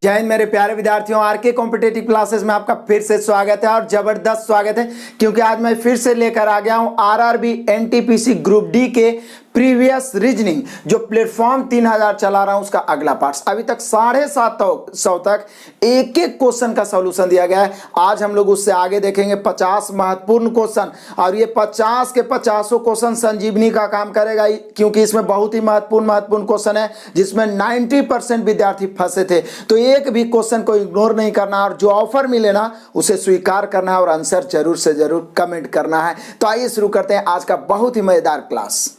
जय हिंद मेरे प्यारे विद्यार्थियों, आरके कॉम्पिटेटिव क्लासेस में आपका फिर से स्वागत है और जबरदस्त स्वागत है क्योंकि आज मैं फिर से लेकर आ गया हूं आरआरबी एनटीपीसी ग्रुप डी के प्रीवियस रीजनिंग जो प्लेटफॉर्म 3000 चला रहा हूं उसका अगला पार्ट। अभी तक 750 तक एक एक क्वेश्चन का सॉल्यूशन दिया गया है। आज हम लोग उससे आगे देखेंगे 50 महत्वपूर्ण क्वेश्चन और ये 50 के 50 क्वेश्चन संजीवनी का काम करेगा क्योंकि इसमें बहुत ही महत्वपूर्ण क्वेश्चन है जिसमें 90% विद्यार्थी फंसे थे। तो एक भी क्वेश्चन को इग्नोर नहीं करना और जो ऑफर मिले ना उसे स्वीकार करना है और आंसर जरूर से जरूर कमेंट करना है। तो आइए शुरू करते हैं आज का बहुत ही मजेदार क्लास।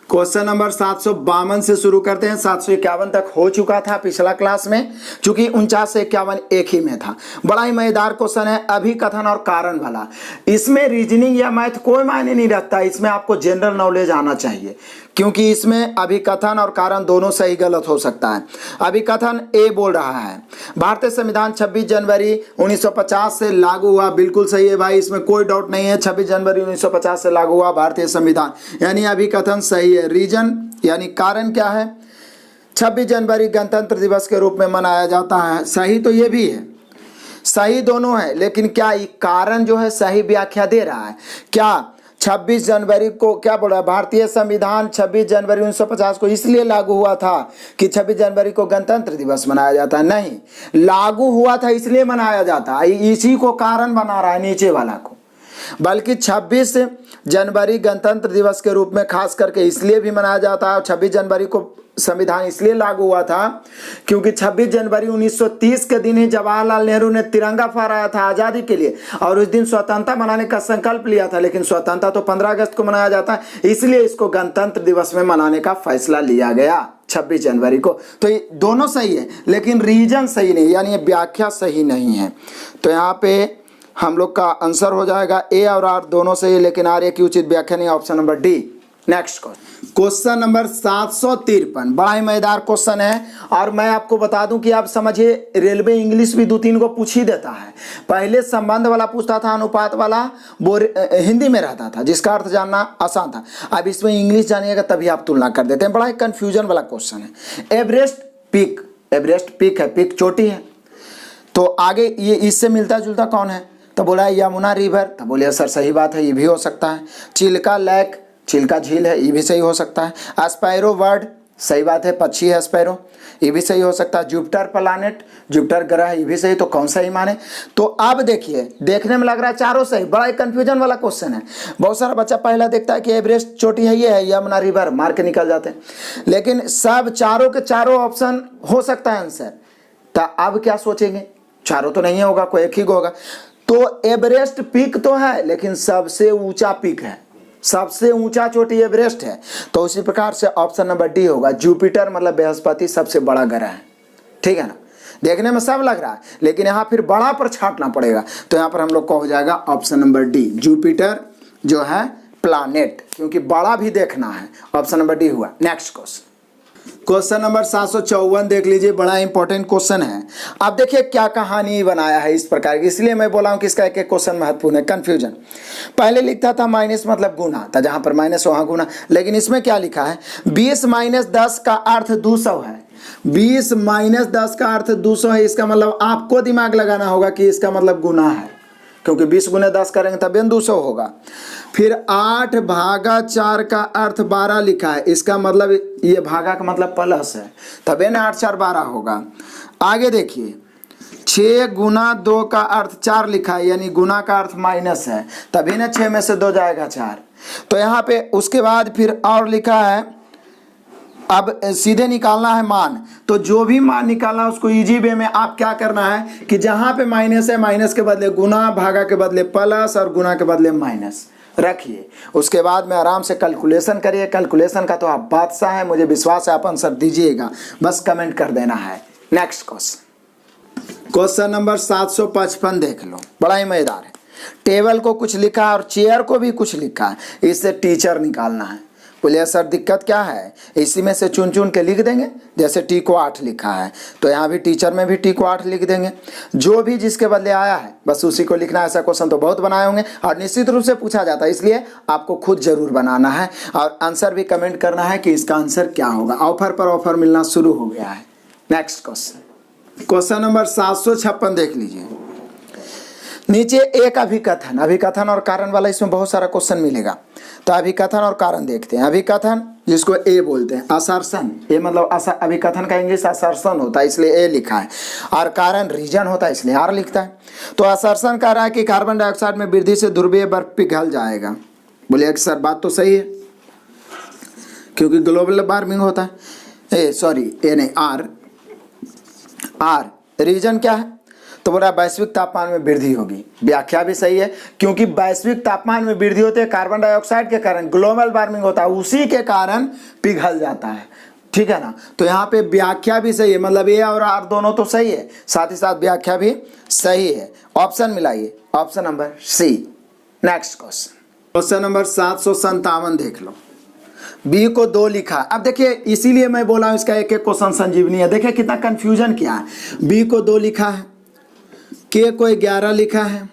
क्वेश्चन नंबर 752 से शुरू करते हैं। 751 तक हो चुका था पिछला क्लास में, चूंकि 49 से 51 एक ही में था। बड़ा ही मजेदार क्वेश्चन है, अभिकथन और कारण वाला। इसमें रीजनिंग या मैथ कोई मायने नहीं रखता, इसमें आपको जनरल नॉलेज आना चाहिए क्योंकि इसमें अभिकथन और कारण दोनों सही गलत हो सकता है। अभिकथन ए बोल रहा है भारतीय संविधान 26 जनवरी 1950 से लागू हुआ। बिल्कुल सही है भाई, इसमें कोई डाउट नहीं है। 26 जनवरी 1950 से लागू हुआ भारतीय संविधान, यानी अभिकथन सही है। रीजन यानी कारण क्या है? 26 जनवरी गणतंत्र दिवस के रूप में मनाया जाता है। सही तो ये भी है, सही दोनों है, लेकिन क्या ये कारण जो है सही व्याख्या दे रहा है? क्या 26 जनवरी को क्या बोल रहा है? भारतीय संविधान 26 जनवरी 1950 को इसलिए लागू हुआ था कि 26 जनवरी को गणतंत्र दिवस मनाया जाता है? नहीं, लागू हुआ था इसलिए मनाया जाता है, इसी को कारण बना रहा है नीचे वाला को। बल्कि 26 जनवरी गणतंत्र दिवस के रूप में खास करके इसलिए भी मनाया जाता है। 26 जनवरी को संविधान इसलिए लागू हुआ था क्योंकि 26 जनवरी 1930 के दिन ही जवाहरलाल नेहरू ने तिरंगा फहराया था आज़ादी के लिए और उस दिन स्वतंत्रता मनाने का संकल्प लिया था। लेकिन स्वतंत्रता तो 15 अगस्त को मनाया जाता है, इसलिए इसको गणतंत्र दिवस में मनाने का फैसला लिया गया 26 जनवरी को। तो ये दोनों सही है लेकिन रीजन सही नहीं, यानी व्याख्या सही नहीं है। तो यहाँ पे हम लोग का आंसर हो जाएगा ए और आर दोनों सही है, लेकिन आर ए की उचित व्याख्या नहीं, option number D. Next question number 753 बड़ा ही मजेदार क्वेश्चन है और मैं आपको बता दूं कि आप समझिए रेलवे इंग्लिश भी 2-3 को पूछ ही देता है। पहले संबंध वाला पूछता था, अनुपात वाला वो हिंदी में रहता था जिसका अर्थ जानना आसान था। अब इसमें इंग्लिश जानिएगा तभी आप तुलना कर देते हैं। बड़ा ही कंफ्यूजन वाला क्वेश्चन है। एवरेस्ट पीक, एवरेस्ट पीक है, पीक चोटी है, तो आगे ये इससे मिलता जुलता कौन है? तो बोला यमुना रिवर, तो बोले सर सही बात है, ये भी हो सकता है। चिल्का लेक, चिल्का झील है, ये भी सही हो सकता है। स्पैरो बर्ड, सही बात है, पक्षी है स्पैरो, ये भी सही हो सकता है। जुपिटर प्लैनेट, जुपिटर ग्रह, ये भी सही। तो कौन सा ही माने? तो अब देखिए, देखने में लग रहा है चारों सही। बड़ा एक कंफ्यूजन वाला क्वेश्चन है। बहुत सारा बच्चा पहला देखता है कि एवरेस्ट चोटी है, ये है यमुना रिवर, मार के निकल जाते हैं, लेकिन सब चारों के चारों ऑप्शन हो सकता है आंसर। तो अब क्या सोचेंगे? चारों तो नहीं होगा, कोई एक ही होगा। तो एवरेस्ट पीक तो है लेकिन सबसे ऊंचा पीक है, सबसे ऊंचा चोटी एवरेस्ट है। तो उसी प्रकार से ऑप्शन नंबर डी होगा। जुपिटर मतलब बृहस्पति सबसे बड़ा ग्रह है, ठीक है ना? देखने में सब लग रहा है लेकिन यहाँ फिर बड़ा पर छाटना पड़ेगा। तो यहाँ पर हम लोग को हो जाएगा ऑप्शन नंबर डी, जुपिटर जो है प्लैनेट, क्योंकि बड़ा भी देखना है। ऑप्शन नंबर डी हुआ। नेक्स्ट क्वेश्चन नंबर 754 देख लीजिए, बड़ा इंपॉर्टेंट क्वेश्चन है। अब देखिए क्या कहानी बनाया है इस प्रकार की, इसलिए मैं बोला हूं कि इसका एक एक क्वेश्चन महत्वपूर्ण है। कंफ्यूजन पहले लिखता था माइनस मतलब गुना था, जहां पर माइनस वहां गुना, लेकिन इसमें क्या लिखा है? 20 माइनस 10 का अर्थ 200 है। 20 माइनस 10 का अर्थ 200 है, इसका मतलब आपको दिमाग लगाना होगा कि इसका मतलब गुना है, क्योंकि 20 गुने 10 करेंगे तब 200 होगा। फिर 8 भागा 4 का अर्थ 12 लिखा है, इसका मतलब ये भागा का मतलब प्लस है, तब 8 4 12 होगा। आगे देखिए 6 गुना 2 का अर्थ 4 लिखा है, यानी गुना का अर्थ माइनस है, तभी ना 6 में से 2 जाएगा 4। तो यहाँ पे उसके बाद फिर और लिखा है, अब सीधे निकालना है मान। तो जो भी मान निकालना है उसको इजी वे में आप क्या करना है कि जहां पे माइनस है माइनस के बदले गुना, भागा के बदले प्लस और गुना के बदले माइनस रखिए। उसके बाद में आराम से कैलकुलेशन करिए। कैलकुलेशन का तो आप बादशाह हैं, मुझे विश्वास है आप आंसर दीजिएगा, बस कमेंट कर देना है। नेक्स्ट क्वेश्चन नंबर 755 देख लो, बड़ा ही मजेदार है। टेबल को कुछ लिखा है और चेयर को भी कुछ लिखा है, इससे टीचर निकालना है। बोलिए सर दिक्कत क्या है? इसी में से चुन चुन के लिख देंगे। जैसे टी को 8 लिखा है तो यहाँ भी टीचर में भी टी को 8 लिख देंगे। जो भी जिसके बदले आया है बस उसी को लिखना है। ऐसा क्वेश्चन तो बहुत बनाए होंगे और निश्चित रूप से पूछा जाता है, इसलिए आपको खुद जरूर बनाना है और आंसर भी कमेंट करना है कि इसका आंसर क्या होगा। ऑफर पर ऑफर मिलना शुरू हो गया है। नेक्स्ट क्वेश्चन क्वेश्चन नंबर 756 देख लीजिए। नीचे एक अभिकथन और कारण वाला इसमें बहुत सारा क्वेश्चन मिलेगा। तो अभिकथन और कारण देखते हैं। अभिकथन जिसको ए बोलते हैं, असर्शन, ए मतलब अभिकथन का इंग्लिश असर्शन होता है इसलिए ए लिखा है, और कारण रीजन होता है इसलिए आर लिखता है। तो असर्शन कह रहा है कि कार्बन डाइऑक्साइड में वृद्धि से ध्रुवीय बर्फ पिघल जाएगा। बोलिए कि सर बात तो सही है, क्योंकि ग्लोबल वार्मिंग होता है। आर रीजन क्या है? तो बोला वैश्विक तापमान में वृद्धि होगी। व्याख्या भी सही है, क्योंकि वैश्विक तापमान में वृद्धि होती है कार्बन डाइऑक्साइड के कारण, ग्लोबल वार्मिंग होता है उसी के कारण पिघल जाता है, ठीक है ना। तो यहाँ पे व्याख्या भी सही है, मतलब ए और आर दोनों तो सही है, साथ ही साथ व्याख्या भी सही है। ऑप्शन मिलाइए, option number C. Next question number 757 देख लो। बी को 2 लिखा। अब देखिए इसीलिए मैं बोला हूं इसका एक एक क्वेश्चन संजीवनी है। देखिए कितना कंफ्यूजन किया है। बी को 2 लिखा है, के को 11 लिखा है,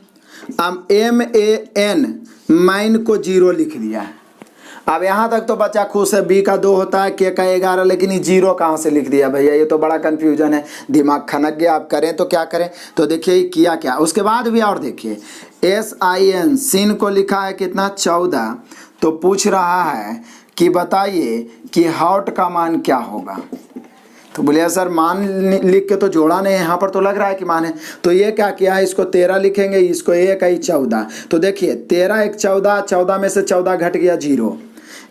अब MAN माइन को 0 लिख दिया है। अब यहाँ तक तो बच्चा खुश है, बी का 2 होता है, के का 11, लेकिन ये 0 कहाँ से लिख दिया भैया? ये तो बड़ा कंफ्यूजन है, दिमाग खनक गया। आप करें तो क्या करें? तो देखिए किया क्या। उसके बाद भी और देखिए SIN सिन को लिखा है कितना? 14। तो पूछ रहा है कि बताइए कि हॉट का मान क्या होगा। तो बोलिए सर मान लिख के तो जोड़ा नहीं है, यहाँ पर तो लग रहा है कि मान है। तो ये क्या किया है, इसको 13 लिखेंगे, इसको 1 आई 14। तो देखिए 13 1 14, 14 में से 14 घट गया 0।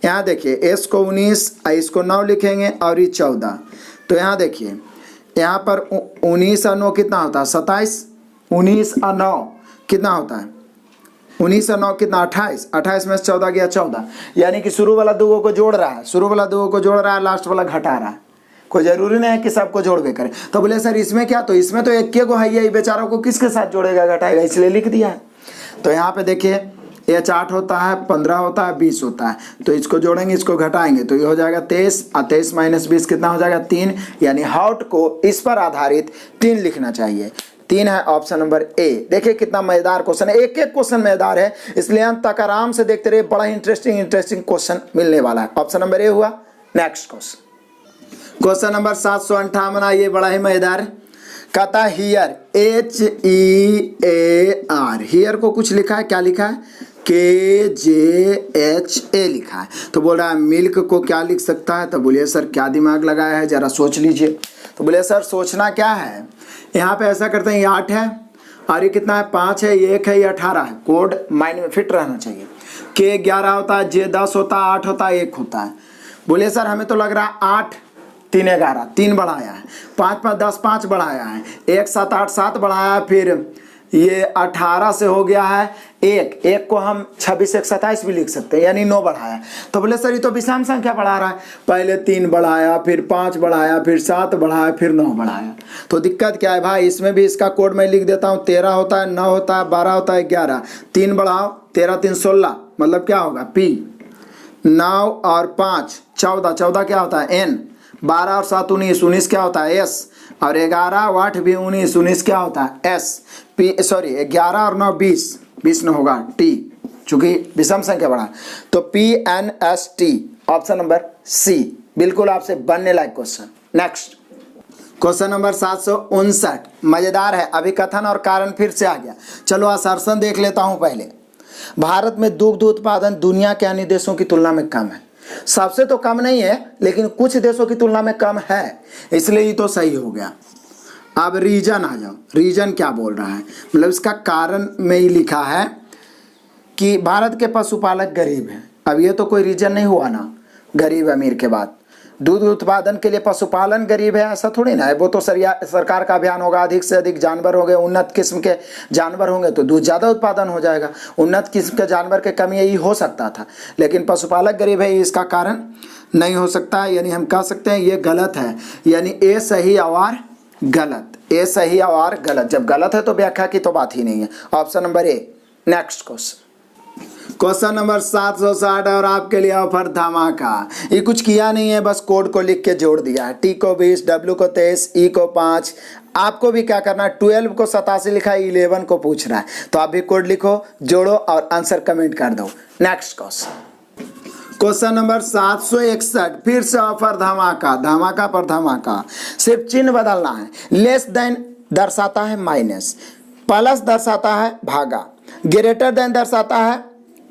यहाँ देखिए एस को 19, इसको 9 लिखेंगे और ये 14। तो यहाँ देखिए यहाँ पर 19 और 9 कितना होता है? 27। 19 और 9 कितना होता है? 19 और 9 कितना? 28। 28 में से 14 गया 14। यानी कि शुरू वाला दुगो को जोड़ रहा है, लास्ट वाला घटा रहा है। कोई जरूरी नहीं है कि सबको जोड़ करे। तो बोले सर इसमें क्या? तो इसमें तो एक को है, ये बेचारों को किसके साथ जोड़ेगा, घटाएगा, इसलिए लिख दिया है। तो यहाँ पे देखिए H 8 होता है, 15 होता है, 20 होता है। तो इसको जोड़ेंगे, इसको घटाएंगे तो ये हो जाएगा 23, और 23 माइनस 20 कितना हो जाएगा? 3। यानी हॉट को इस पर आधारित 3 लिखना चाहिए। 3 है ऑप्शन नंबर ए। देखिए कितना मजेदार क्वेश्चन है, एक एक क्वेश्चन मजेदार है, इसलिए अंत तक आराम से देखते रहिए, बड़ा इंटरेस्टिंग क्वेश्चन मिलने वाला है। ऑप्शन नंबर ए हुआ। नेक्स्ट क्वेश्चन नंबर 758, ये बड़ा ही मजेदार कहता है हियर, HEAR, हियर को कुछ लिखा है, क्या लिखा है? KJHA लिखा है। तो बोल रहा है मिल्क को क्या लिख सकता है? तो बोलिए सर क्या दिमाग लगाया है, जरा सोच लीजिए। तो बोलिए सर सोचना क्या है, यहाँ पे ऐसा करते हैं, ये 8 है और ये कितना है? 5 है, ये 1 है, ये 18 है। कोड माइंड में फिट रहना चाहिए। K 11 होता है, J 10 होता है, 8 होता है, 1 होता है। बोलिए सर हमें तो लग रहा है 8 3 11, 3 बढ़ाया है, 5 5 10 5 बढ़ाया है, 1 7 8 7 बढ़ाया है, फिर ये 18 से हो गया है 1 को हम 26 1 27 भी लिख सकते हैं, यानी 9 बढ़ाया। तो बोले सर ये तो विषम संख्या बढ़ा रहा है, पहले 3 बढ़ाया, फिर 5 बढ़ाया, फिर 7 बढ़ाया, फिर 9 बढ़ाया। तो दिक्कत क्या है भाई, इसमें भी इसका कोड मैं लिख देता हूँ। 13 होता है, 9 होता है, 12 होता है, 11, 3 बढ़ाओ, 13 3 16, मतलब क्या होगा? P। 9 और 5 14, 14 क्या होता है? N। 12 और 7 19, 19 क्या होता है? S। और 11 और 8 भी 19, 19 क्या होता है? S। 11 और 9 20, 20 न होगा T, चूंकि विषम संख्या बढ़ा। तो PNST ऑप्शन नंबर सी बिल्कुल आपसे बनने लायक क्वेश्चन। नेक्स्ट क्वेश्चन नंबर 759, मजेदार है, अभिकथन और कारण फिर से आ गया। चलो असर्शन देख लेता हूं पहले। भारत में दुग्ध उत्पादन दुनिया के अन्य देशों की तुलना में कम है। सबसे तो कम नहीं है, लेकिन कुछ देशों की तुलना में कम है, इसलिए ये तो सही हो गया। अब रीजन आ जाओ, रीजन क्या बोल रहा है, मतलब इसका कारण में ही लिखा है कि भारत के पशुपालक गरीब हैं। अब ये तो कोई रीजन नहीं हुआ ना, गरीब अमीर के बाद। दूध उत्पादन के लिए पशुपालन गरीब है ऐसा थोड़ी ना है, वो तो सरकार का अभियान होगा, अधिक से अधिक जानवर होंगे, उन्नत किस्म के जानवर होंगे तो दूध ज़्यादा उत्पादन हो जाएगा। उन्नत किस्म के जानवर के कमी यही हो सकता था, लेकिन पशुपालक गरीब है इसका कारण नहीं हो सकता है, यानी हम कह सकते हैं ये गलत है, यानी ए सही और गलत, ए सही और गलत। जब गलत है तो व्याख्या की तो बात ही नहीं है। Option number A. Next question number 760 और आपके लिए ऑफर धमाका। ये कुछ किया नहीं है, बस कोड को लिख के जोड़ दिया है। टी को 20, डब्ल्यू को 23, ई को 5। आपको भी क्या करना है, 12 को 87 लिखा है, 11 को पूछ रहा है, तो आप भी कोड लिखो, जोड़ो और आंसर कमेंट कर दो। नेक्स्ट क्वेश्चन नंबर 761, फिर से ऑफर धमाका, धमाका पर धमाका। सिर्फ चिन्ह बदलना है। लेस देन दर्शाता है माइनस, प्लस दर्शाता है भागा, ग्रेटर देन दर्शाता है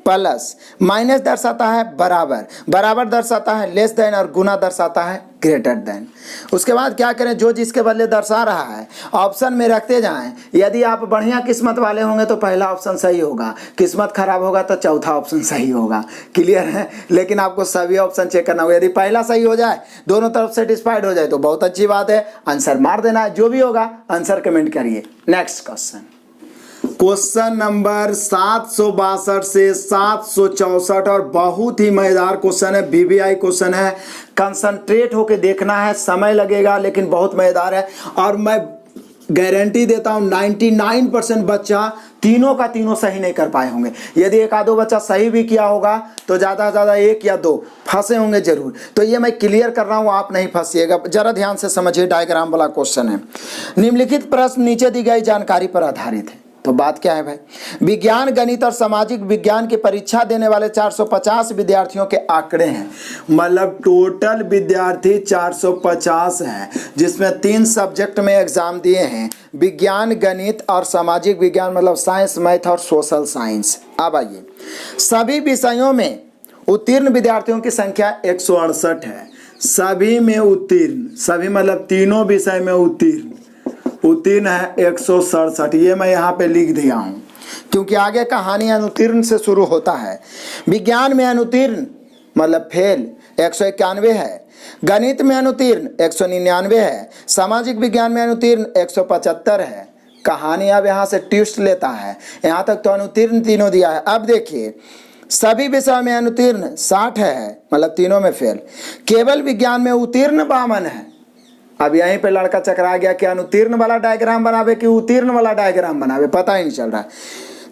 प्लस, माइनस दर्शाता है बराबर, बराबर दर्शाता है लेस देन और गुना दर्शाता है ग्रेटर देन। उसके बाद क्या करें, जो जिसके बदले दर्शा रहा है ऑप्शन में रखते जाएं। यदि आप बढ़िया किस्मत वाले होंगे तो पहला ऑप्शन सही होगा, किस्मत खराब होगा तो चौथा ऑप्शन सही होगा। क्लियर है? लेकिन आपको सभी ऑप्शन चेक करना होगा। यदि पहला सही हो जाए, दोनों तरफ सेटिस्फाइड हो जाए तो बहुत अच्छी बात है, आंसर मार देना है। जो भी होगा आंसर कमेंट करिए। नेक्स्ट क्वेश्चन, क्वेश्चन नंबर 762 से 764 और बहुत ही मजेदार क्वेश्चन है, बीबीआई क्वेश्चन है। कंसंट्रेट होके देखना है, समय लगेगा लेकिन बहुत मजेदार है। और मैं गारंटी देता हूं 99% बच्चा तीनों का तीनों सही नहीं कर पाए होंगे। यदि एक आधो बच्चा सही भी किया होगा तो ज़्यादा से ज़्यादा एक या दो फंसे होंगे जरूर। तो ये मैं क्लियर कर रहा हूँ, आप नहीं फंसिएगा। जरा ध्यान से समझिए, डायग्राम वाला क्वेश्चन है। निम्नलिखित प्रश्न नीचे दी गई जानकारी पर आधारित है। तो बात क्या है भाई, विज्ञान, गणित और सामाजिक विज्ञान की परीक्षा देने वाले 450 विद्यार्थियों के आंकड़े हैं। मतलब टोटल विद्यार्थी 450 हैं, जिसमें 3 सब्जेक्ट में एग्जाम दिए हैं, विज्ञान, गणित और सामाजिक विज्ञान, मतलब साइंस, मैथ और सोशल साइंस। अब आइए, सभी विषयों में उत्तीर्ण विद्यार्थियों की संख्या 168 है। सभी में उत्तीर्ण, सभी मतलब तीनों विषय में उत्तीर्ण है 167। ये मैं यहाँ पे लिख दिया हूँ क्योंकि आगे कहानी अनुत्तीर्ण से शुरू होता है। विज्ञान में अनुत्तीर्ण मतलब फेल 191 है, गणित में अनुत्तीर्ण 199 है, सामाजिक विज्ञान में अनुत्तीर्ण 175 है। कहानी अब यहाँ से ट्विस्ट लेता है। यहाँ तक तो अनुत्तीर्ण तीनों दिया है। अब देखिए, सभी विषयों में अनुत्तीर्ण 60 है, मतलब तीनों में फेल। केवल विज्ञान में उत्तीर्ण 52 है। अब यहीं पे लड़का चकरा गया कि अनुत्तीर्ण वाला डायग्राम बनावे कि उत्तीर्ण वाला डायग्राम बनावे, पता ही नहीं चल रहा है।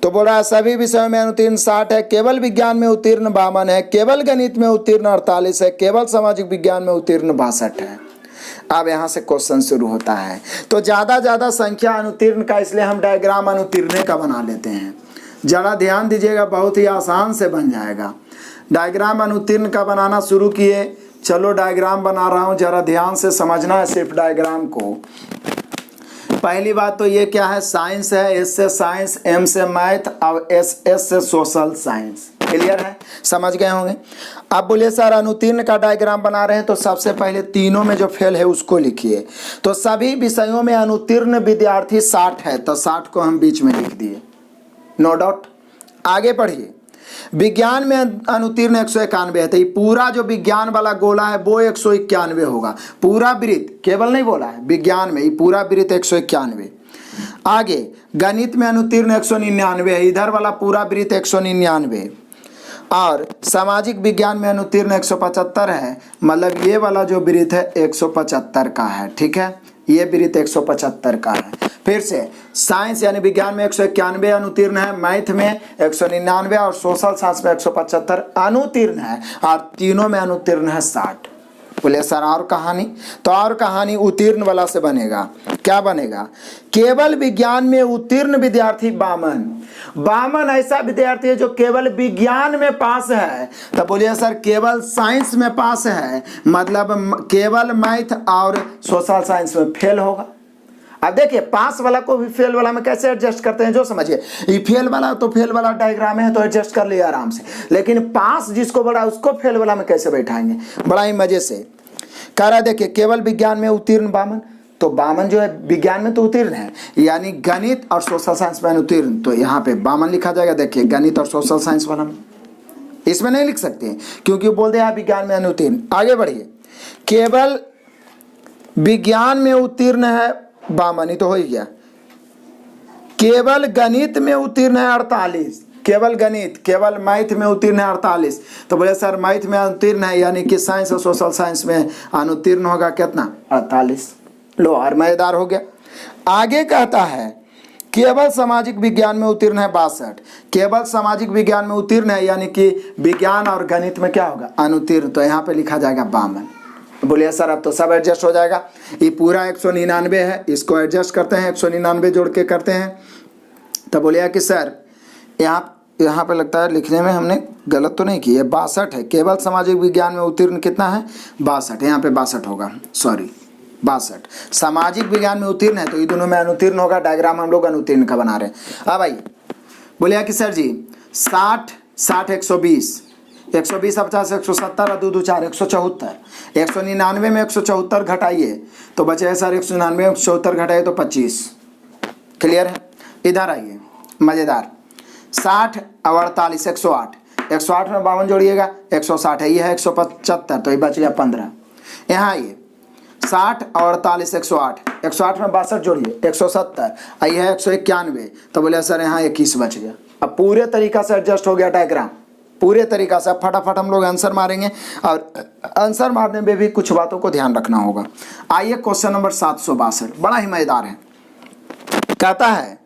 तो बोल रहा है सभी विषयों में अनुत्तीर्ण 60 है, केवल विज्ञान में उत्तीर्ण 52 है, केवल गणित में उत्तीर्ण 48 है, केवल सामाजिक विज्ञान में उत्तीर्ण 62 है। अब यहाँ से क्वेश्चन शुरू होता है। तो ज्यादा संख्या अनुत्तीर्ण का, इसलिए हम डायग्राम अनुत्तीर्ण का बना लेते हैं। जरा ध्यान दीजिएगा, बहुत ही आसान से बन जाएगा। डायग्राम अनुत्तीर्ण का बनाना शुरू किए। चलो डायग्राम बना रहा हूं, जरा ध्यान से समझना है सिर्फ डायग्राम को। पहली बात तो ये क्या है, साइंस है, एस से साइंस, एम से मैथ और एस से सोशल साइंस। क्लियर है? समझ गए होंगे। अब बोलिए सर अनुत्तीर्ण का डायग्राम बना रहे हैं तो सबसे पहले तीनों में जो फेल है उसको लिखिए। तो सभी विषयों में अनुत्तीर्ण विद्यार्थी 60 है, तो 60 को हम बीच में लिख दिए, नो डाउट। आगे पढ़िए, विज्ञान में अनुत्तीर्ण 191 है, तो ये पूरा जो विज्ञान वाला गोला है वो 191 होगा। पूरा वृत्त, केवल नहीं बोला है, विज्ञान में ये पूरा वृत्त 191। आगे गणित में अनुत्तीर्ण 199 है, इधर वाला पूरा वृत्त 199। और सामाजिक विज्ञान में अनुत्तीर्ण 175 है, मतलब ये वाला जो वृत्त है 175 का है। ठीक है, ये वृत्त 175 का है। फिर से साइंस यानी विज्ञान में 191 अनुत्तीर्ण है, मैथ में 199 और सोशल साइंस में 175 अनुत्तीर्ण है, और तीनों में अनुत्तीर्ण है 60। बोले सर और कहानी, तो और कहानी उत्तीर्ण वाला से बनेगा। क्या बनेगा, केवल विज्ञान में उत्तीर्ण विद्यार्थी 52 ऐसा विद्यार्थी है जो केवल विज्ञान में पास है। तो बोलिए सर केवल साइंस में पास है, मतलब केवल मैथ और सोशल साइंस में फेल होगा। अब देखिए पास वाला को भी फेल वाला में कैसे एडजस्ट करते हैं, जो समझिए। ये फेल वाला तो फेल वाला डायग्राम है तो एडजस्ट कर लिया आराम से, लेकिन पास जिसको बड़ा उसको फेल वाला में कैसे बैठाएंगे, बड़ा ही मजे से। कह रहा देखिए केवल विज्ञान में उत्तीर्ण 52, तो 52 जो है विज्ञान में तो उत्तीर्ण है, यानी गणित और सोशल साइंस में अनुत्तीर्ण, तो यहाँ पे 52 लिखा जाएगा। देखिए गणित और सोशल साइंस वाला में, इसमें नहीं लिख सकते क्योंकि बोल दे यहाँ विज्ञान में अनुत्तीर्ण। आगे बढ़िए, केवल विज्ञान में उत्तीर्ण है 52, तो हो ही गया। केवल गणित में उत्तीर्ण है 48, केवल गणित, केवल मैथ में उत्तीर्ण है 48। तो बोले सर मैथ में उत्तीर्ण है, यानी कि साइंस और सोशल साइंस में अनुत्तीर्ण होगा कितना, 48। लो और मजेदार हो गया। आगे कहता है केवल सामाजिक विज्ञान में उत्तीर्ण है 62, केवल सामाजिक विज्ञान में उत्तीर्ण है, यानी कि विज्ञान और गणित में क्या होगा, अनुत्तीर्ण, तो यहाँ पे लिखा जाएगा 52। बोलिए सर अब तो सब एडजस्ट हो जाएगा। ये पूरा 199 है, इसको एडजस्ट करते हैं, 199 जोड़ के करते हैं। तो बोलिए कि सर यहाँ यहाँ पे लगता है लिखने में हमने गलत तो नहीं की है, 62 है। केवल सामाजिक विज्ञान में उत्तीर्ण कितना है? 62। यहाँ पे 62 होगा, सॉरी 62। सामाजिक विज्ञान में उत्तीर्ण है तो ये दोनों में अनुत्तीर्ण होगा। डायग्राम हम लोग अनुत्तीर्ण का बना रहे हैं। अब आइए बोलिए कि सर जी 60 60 120 120 50 170 और 2 2 4 174। 199 में 174 घटाइए तो बचे सर 199 में 174 घटाइए तो 25। क्लियर है? इधर आइए मज़ेदार, 60 और 48 108। 108 में 52 जोड़िएगा 160 है, ये है 175 तो ये बच गया 15। यहाँ आइए 60 और 48 108, 108 में 62 जोड़िए 170, ये है 191 तो बोले सर यहाँ 21 बच गया। अब पूरे तरीका से एडजस्ट हो गया डायग्राम, पूरे तरीका से। अब फटाफट हम लोग आंसर मारेंगे और आंसर मारने में भी कुछ बातों को ध्यान रखना होगा। आइए क्वेश्चन नंबर 762, बड़ा ही मजेदार है। कहता है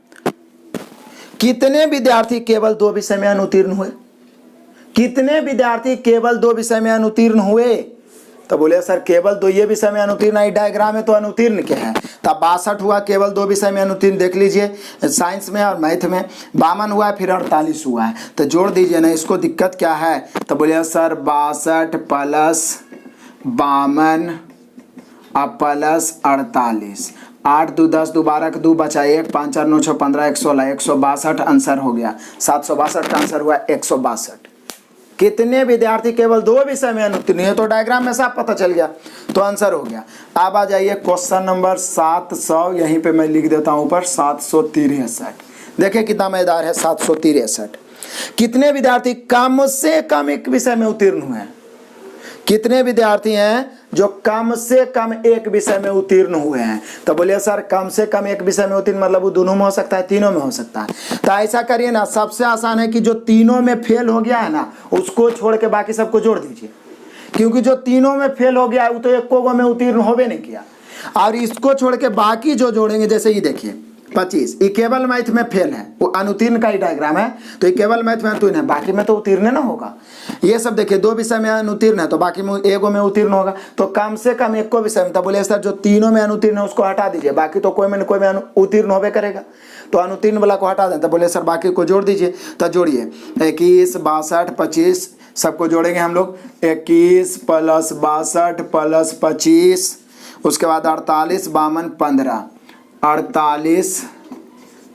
कितने विद्यार्थी केवल 2 विषय में अनुत्तीर्ण हुए? कितने विद्यार्थी केवल 2 विषय में अनुत्तीर्ण हुए? तो बोले सर केवल 2 ये विषय में अनुत्तीर्ण है, डायग्राम में तो अनुत्तीर्ण क्या है? तब 62 हुआ केवल 2 विषय में अनुत्तीर्ण, देख लीजिए साइंस में और मैथ में। 52 हुआ है, फिर 48 हुआ है, तो जोड़ दीजिए ना, इसको दिक्कत क्या है? तो बोले सर 62 प्लस 52 प्लस 48, 8 2 10 2 12 2 बचा 1 5 4 9 6 15 116 162 आंसर हो गया। 762 का आंसर हुआ 162। कितने विद्यार्थी केवल 2 विषय में अनुत्तीर्ण है? तो डायग्राम में साफ पता चल गया, तो आंसर हो गया। अब आ जाइए क्वेश्चन नंबर 700, यहीं पे मैं लिख देता हूं ऊपर 763। देखिए कितना मजेदार है 763। कितने विद्यार्थी कम से कम एक विषय में उत्तीर्ण हुए हैं? कितने विद्यार्थी हैं जो कम से कम एक विषय में उत्तीर्ण हुए हैं? तो बोलिए सर कम से कम एक विषय में उत्तीर्ण मतलब वो दोनों में हो सकता है, तीनों में हो सकता है। तो ऐसा करिए ना, सबसे आसान है कि जो तीनों में फेल हो गया है ना उसको छोड़ के बाकी सबको जोड़ दीजिए, क्योंकि जो तीनों में फेल हो गया है वो तो एक को में उत्तीर्ण होवे नहीं किया। और इसको छोड़ के बाकी जो जोड़ेंगे, जैसे ये देखिए 25, ये केवल मैथ में फेल है, वो अनुत्तीर्ण का ही डायग्राम है, तो ये केवल मैथ में उत्तीर्ण है, बाकी में तो उत्तीर्ण ना होगा। ये सब देखिए 2 विषय में अनुत्तीर्ण है तो बाकी में एगो में उत्तीर्ण होगा। तो कम से कम एक को विषय में, तब बोले सर जो तीनों में अनुत्तीर्ण है उसको हटा दीजिए, बाकी तो कोई में उत्तीर्ण होवे करेगा, तो अनुत्तीर्ण वाला को हटा दें। तब बोले सर बाकी को जोड़ दीजिए, तो जोड़िए 21 62 25 सबको जोड़ेंगे हम लोग। 21 प्लस 62 प्लस 25, उसके बाद 48 52 15, 48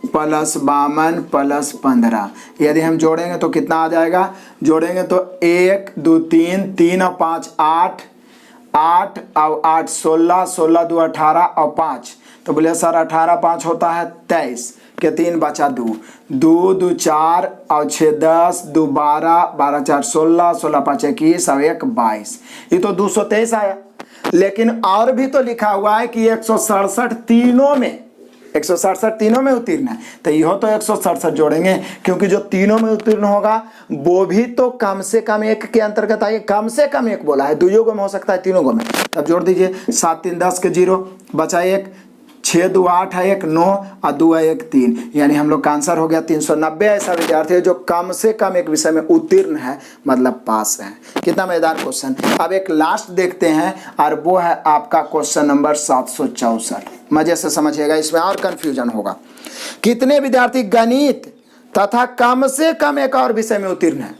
प्लस 52 प्लस 15, यदि हम जोड़ेंगे तो कितना आ जाएगा? जोड़ेंगे तो 1 2 3 3 और 5 8 8 और 8 16 16 2 18 और 5, तो बोले सर 18 5 होता है 23 के 3 बचा 2 2 2 4 और 6 10 2 12 12 4 16 16 5 21 और 1 22, ये तो 223 आया। लेकिन और भी तो लिखा हुआ है कि 167 तीनों में, 167 तीनों में उत्तीर्ण है, तो यह तो 167 जोड़ेंगे, क्योंकि जो तीनों में उत्तीर्ण होगा वो भी तो कम से कम एक के अंतर्गत आइए। कम से कम एक बोला है, दुइयों को में हो सकता है, तीनों को में। तब जोड़ दीजिए 7 3 10 के 0 बचा 1, 6 2 8 है 1 9 और 2 है 1 3, यानी हम लोग का आंसर हो गया 390 ऐसा विद्यार्थी है जो कम से कम एक विषय में उत्तीर्ण है, मतलब पास है। कितना मजेदार क्वेश्चन। अब एक लास्ट देखते हैं और वो है आपका क्वेश्चन नंबर 764। मजे से समझिएगा, इसमें और कंफ्यूजन होगा। कितने विद्यार्थी गणित तथा कम से कम एक और विषय में उत्तीर्ण है?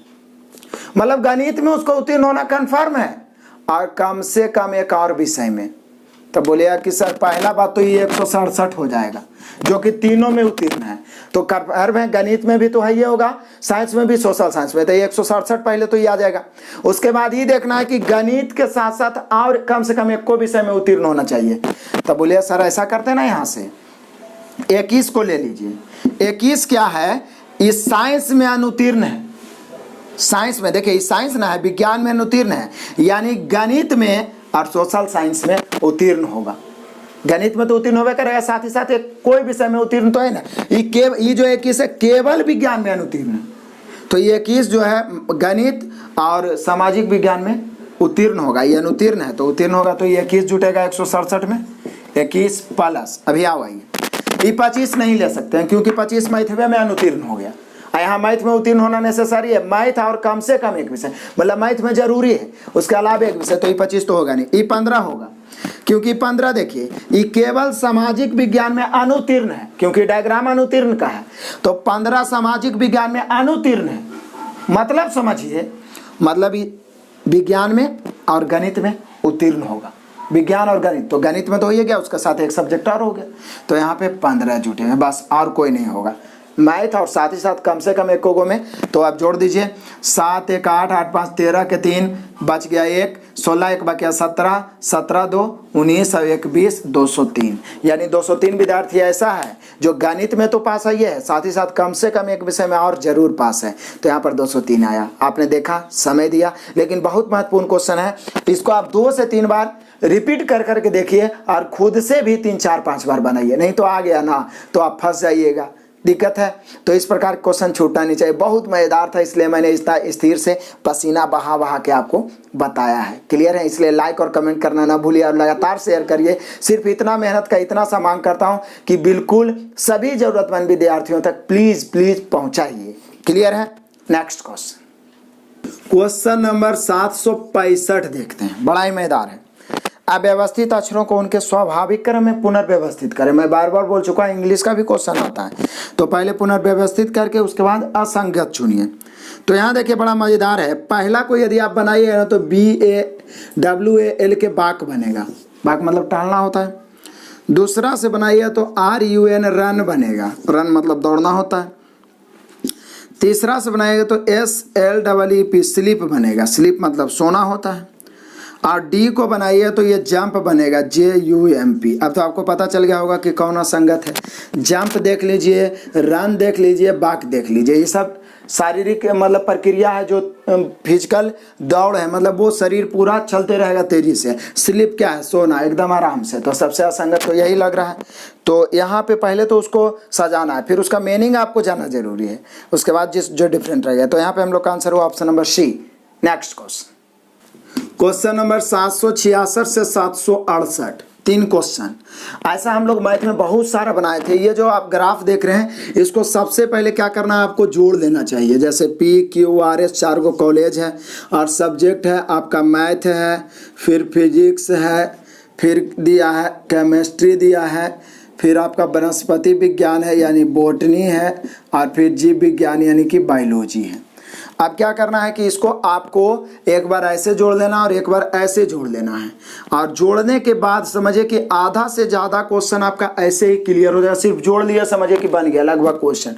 मतलब गणित में उसको उत्तीर्ण होना कंफर्म है और कम से कम एक और विषय में। तो बोलिए कि सर पहला बात तो ये 167 हो जाएगा जो कि तीनों में उत्तीर्ण है, तो कंफर्म है। गणित में भी तो है ये होगा, साइंस में भी, सोशल साइंस में, तो ये 167 पहले तो ये आ जाएगा। उसके बाद ये देखना है कि गणित के साथ साथ और कम से कम एक को विषय में उत्तीर्ण होना चाहिए। तो बोलिए सर ऐसा करते ना, यहाँ से 21 को ले लीजिए। 21 क्या है? इस साइंस में अनुत्तीर्ण है। साइंस में देखिए, साइंस ना है, विज्ञान में अनुत्तीर्ण है, यानी गणित में और सोशल साइंस में उत्तीर्ण होगा। गणित में तो उत्तीर्ण होगा करेगा, साथ ही साथ एक कोई विषय में उत्तीर्ण तो है ना। ये जो 21 है केवल विज्ञान में अनुत्तीर्ण है, तो ये 21 जो है गणित और सामाजिक विज्ञान में उत्तीर्ण होगा। ये अनुत्तीर्ण है तो उत्तीर्ण होगा, तो ये 21 जुटेगा 167 में। 21 प्लस, अभी आओ आइए, ये 25 नहीं ले सकते हैं क्योंकि 25 मैथ में अनुत्तीर्ण हो गया। यहाँ मैथ में उत्तीर्ण होना नेसेसरी है, मैथ और कम से कम एक विषय, मतलब मैथ में जरूरी है, उसके अलावा एक विषय, तो ये 25 तो होगा नहीं, ये 15 होगा। क्योंकि 15 देखिए ये केवल सामाजिक विज्ञान में अनुतीर्ण है, क्योंकि डायग्राम अनुतीर्ण का है, तो 15 सामाजिक विज्ञान में अनुतीर्ण है। मतलब समझिए, मतलब विज्ञान में और गणित में उत्तीर्ण होगा। विज्ञान और गणित, तो गणित में तो हो गया, उसके साथ एक सब्जेक्ट और हो गया, तो यहाँ पे 15 जुटे हैं, बस और कोई नहीं होगा। मैथ और साथ ही साथ कम से कम एक को में, तो आप जोड़ दीजिए 7 1 8 8 5 13 के 3 बच गया 1, 16 1 बचा 17, 17 2 19 और 1 20, 203। यानी 203 विद्यार्थी ऐसा है जो गणित में तो पास है, है साथ ही साथ कम से कम एक विषय में और जरूर पास है, तो यहाँ पर 203 आया। आपने देखा, समय दिया, लेकिन बहुत महत्वपूर्ण क्वेश्चन है, इसको आप 2 से 3 बार रिपीट कर करके देखिए और खुद से भी 3 4 5 बार बनाइए, नहीं तो आ गया ना तो आप फंस जाइएगा, दिक्कत है। तो इस प्रकार क्वेश्चन छूटना नहीं चाहिए। बहुत मजेदार था, इसलिए मैंने इस स्थिर से पसीना बहा बहा के आपको बताया है। क्लियर है? इसलिए लाइक और कमेंट करना ना भूलिए और लगातार शेयर करिए। सिर्फ इतना मेहनत का इतना सा मांग करता हूं कि बिल्कुल सभी जरूरतमंद विद्यार्थियों तक प्लीज प्लीज पहुंचाइए। क्लियर है? नेक्स्ट क्वेश्चन नंबर 765 देखते हैं, बड़ा ही मजेदार है। अव्यवस्थित अक्षरों को उनके स्वाभाविक क्रम में पुनर्व्यवस्थित करें। मैं बार बार बोल चुका हूं, इंग्लिश का भी क्वेश्चन आता है, तो पहले पुनर्व्यवस्थित करके उसके बाद असंगत चुनिए। तो यहाँ देखिए बड़ा मजेदार है। पहला को यदि आप बनाइए ना तो BAWAL के बाक बनेगा, बाक मतलब टहलना होता है। दूसरा से बनाइए तो RUN रन बनेगा, रन मतलब दौड़ना होता है। तीसरा से बनाइएगा तो SLEEP स्लीप बनेगा, स्लीप मतलब सोना होता है। और डी को बनाइए तो ये जंप बनेगा, JUMP। अब तो आपको पता चल गया होगा कि कौन असंगत है। जंप देख लीजिए, रन देख लीजिए, बाक देख लीजिए, ये सब शारीरिक मतलब प्रक्रिया है, जो फिजिकल दौड़ है, मतलब वो शरीर पूरा चलते रहेगा तेजी से। स्लीप क्या है? सोना, एकदम आराम से। तो सबसे असंगत तो यही लग रहा है। तो यहाँ पे पहले तो उसको सजाना है, फिर उसका मीनिंग आपको जानना जरूरी है, उसके बाद जो डिफरेंट रहेगा। तो यहाँ पे हम लोग का आंसर हुआ option number C। Next question number 766 से 768, 3 क्वेश्चन। ऐसा हम लोग मैथ में बहुत सारा बनाए थे। ये जो आप ग्राफ देख रहे हैं, इसको सबसे पहले क्या करना है, आपको जोड़ लेना चाहिए। जैसे PQRS 4 गो कॉलेज है और सब्जेक्ट है आपका मैथ है, फिर फिजिक्स है, फिर दिया है केमिस्ट्री दिया है, फिर आपका वनस्पति विज्ञान है यानी बॉटनी है, और फिर जीव विज्ञान यानी कि बायोलॉजी है। अब क्या करना है कि इसको आपको एक बार ऐसे जोड़ लेना और एक बार ऐसे जोड़ लेना है, और जोड़ने के बाद समझिए कि आधा से ज़्यादा क्वेश्चन आपका ऐसे ही क्लियर हो जाएगा। सिर्फ जोड़ लिया, समझिए कि बन गया लगभग क्वेश्चन।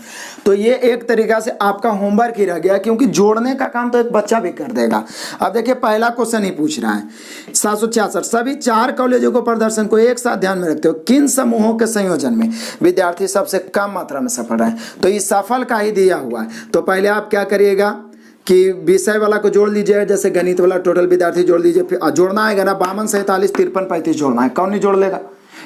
तो ये एक तरीका से आपका होमवर्क ही रह गया, क्योंकि जोड़ने का काम तो एक बच्चा भी कर देगा। अब देखिए पहला क्वेश्चन ही पूछ रहा है 766, सभी 4 कॉलेजों को प्रदर्शन को एक साथ ध्यान में रखते हो किन समूहों के संयोजन में विद्यार्थी सबसे कम मात्रा में सफल रहे। तो ये सफल का ही दिया हुआ है। तो पहले आप क्या करिएगा कि विषय वाला को जोड़ लीजिए, जैसे गणित वाला टोटल विद्यार्थी जोड़ लीजिए, फिर जोड़ना आएगा ना 52 47 53 35 जोड़ना है। कौन नहीं जोड़ लेगा?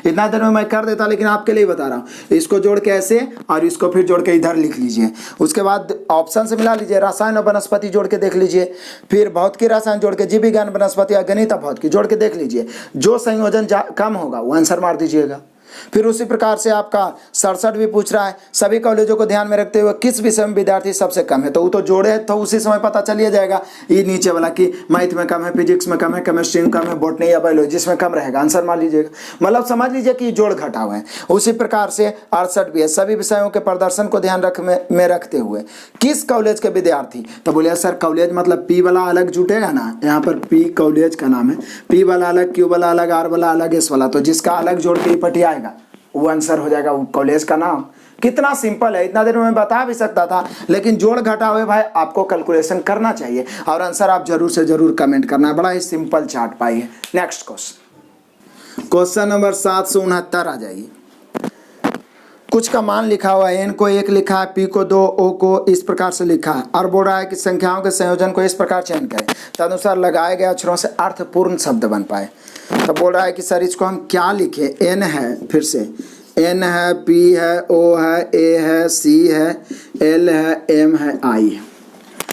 इतना देर में मैं कर देता, लेकिन आपके लिए बता रहा हूँ। इसको जोड़ के ऐसे और इसको फिर जोड़ के इधर लिख लीजिए। उसके बाद ऑप्शन से मिला लीजिए, रसायन और वनस्पति जोड़ के देख लीजिए, फिर भौतिकी रसायन जोड़ के, जीव विज्ञान वनस्पति या गणित और भौतिकी जोड़ के देख लीजिए। जो संयोजन कम होगा वो आंसर मार दीजिएगा। फिर उसी प्रकार से आपका 67 भी पूछ रहा है, सभी कॉलेजों को ध्यान में रखते हुए किस विषय में विद्यार्थी सबसे कम है। तो वो तो जोड़े है, तो उसी समय पता चलिए जाएगा ये नीचे वाला कि मैथ में कम है, फिजिक्स में कम है, केमिस्ट्री में कम है, बॉटनी या बायोलॉजी में कम रहेगा, आंसर मान लीजिएगा। मतलब समझ लीजिए कि जोड़ घटाव है। उसी प्रकार से 68 भी है, सभी विषयों के प्रदर्शन को ध्यान में रखते हुए किस कॉलेज के विद्यार्थी। तो बोलिए सर कॉलेज मतलब P वाला अलग जुटेगा ना, यहाँ पर P कॉलेज का नाम है, P वाला अलग, Q वाला अलग, R वाला अलग, S वाला, तो जिसका अलग जोड़ के पटी आएगा वो आंसर हो जाएगा वो कॉलेज का नाम। कितना सिंपल है, इतना देर में मैं बता भी सकता था, लेकिन जोड़ घटाव है भाई, आपको कैलकुलेशन करना चाहिए और आंसर आप जरूर से जरूर कमेंट करना है। बड़ा ही सिंपल चार्ट पाई है। नेक्स्ट क्वेश्चन नंबर 769 आ जाइए। कुछ का मान लिखा हुआ है, N को 1 लिखा है, P को 2, O को इस प्रकार से लिखा है, और बोल रहा है कि संख्याओं के संयोजन को इस प्रकार चयन करें तदनुसार लगाए गए अक्षरों से अर्थपूर्ण शब्द बन पाए। तो बोल रहा है कि सर इसको हम क्या लिखें। N है, फिर से N है, P है, O है, A है, C है, L है, M है, I है।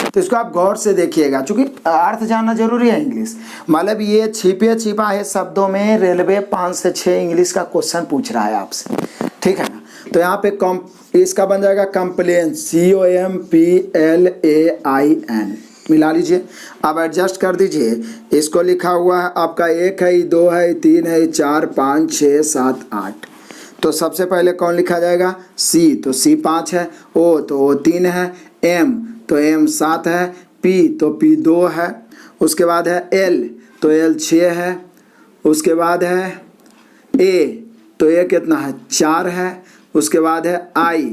तो इसको आप गौर से देखिएगा, चूंकि अर्थ जानना जरूरी है इंग्लिश। मतलब ये छिपा है शब्दों में रेलवे 5 से 6 इंग्लिश का क्वेश्चन पूछ रहा है आपसे, ठीक है ना। तो यहाँ पे इसका बन जाएगा कंप्लेन, COMPLAIN। मिला लीजिए। अब एडजस्ट कर दीजिए। इसको लिखा हुआ है आपका 1 है, 2 है, 3 है, 4, 5, 6, 7, 8। तो सबसे पहले कौन लिखा जाएगा? सी, तो सी 5 है। ओ तो ओ 3 है। एम तो एम 7 है। पी तो पी 2 है। उसके बाद है एल तो एल 6 है। उसके बाद है ए तो ए कितना है? 4 है। उसके बाद है आई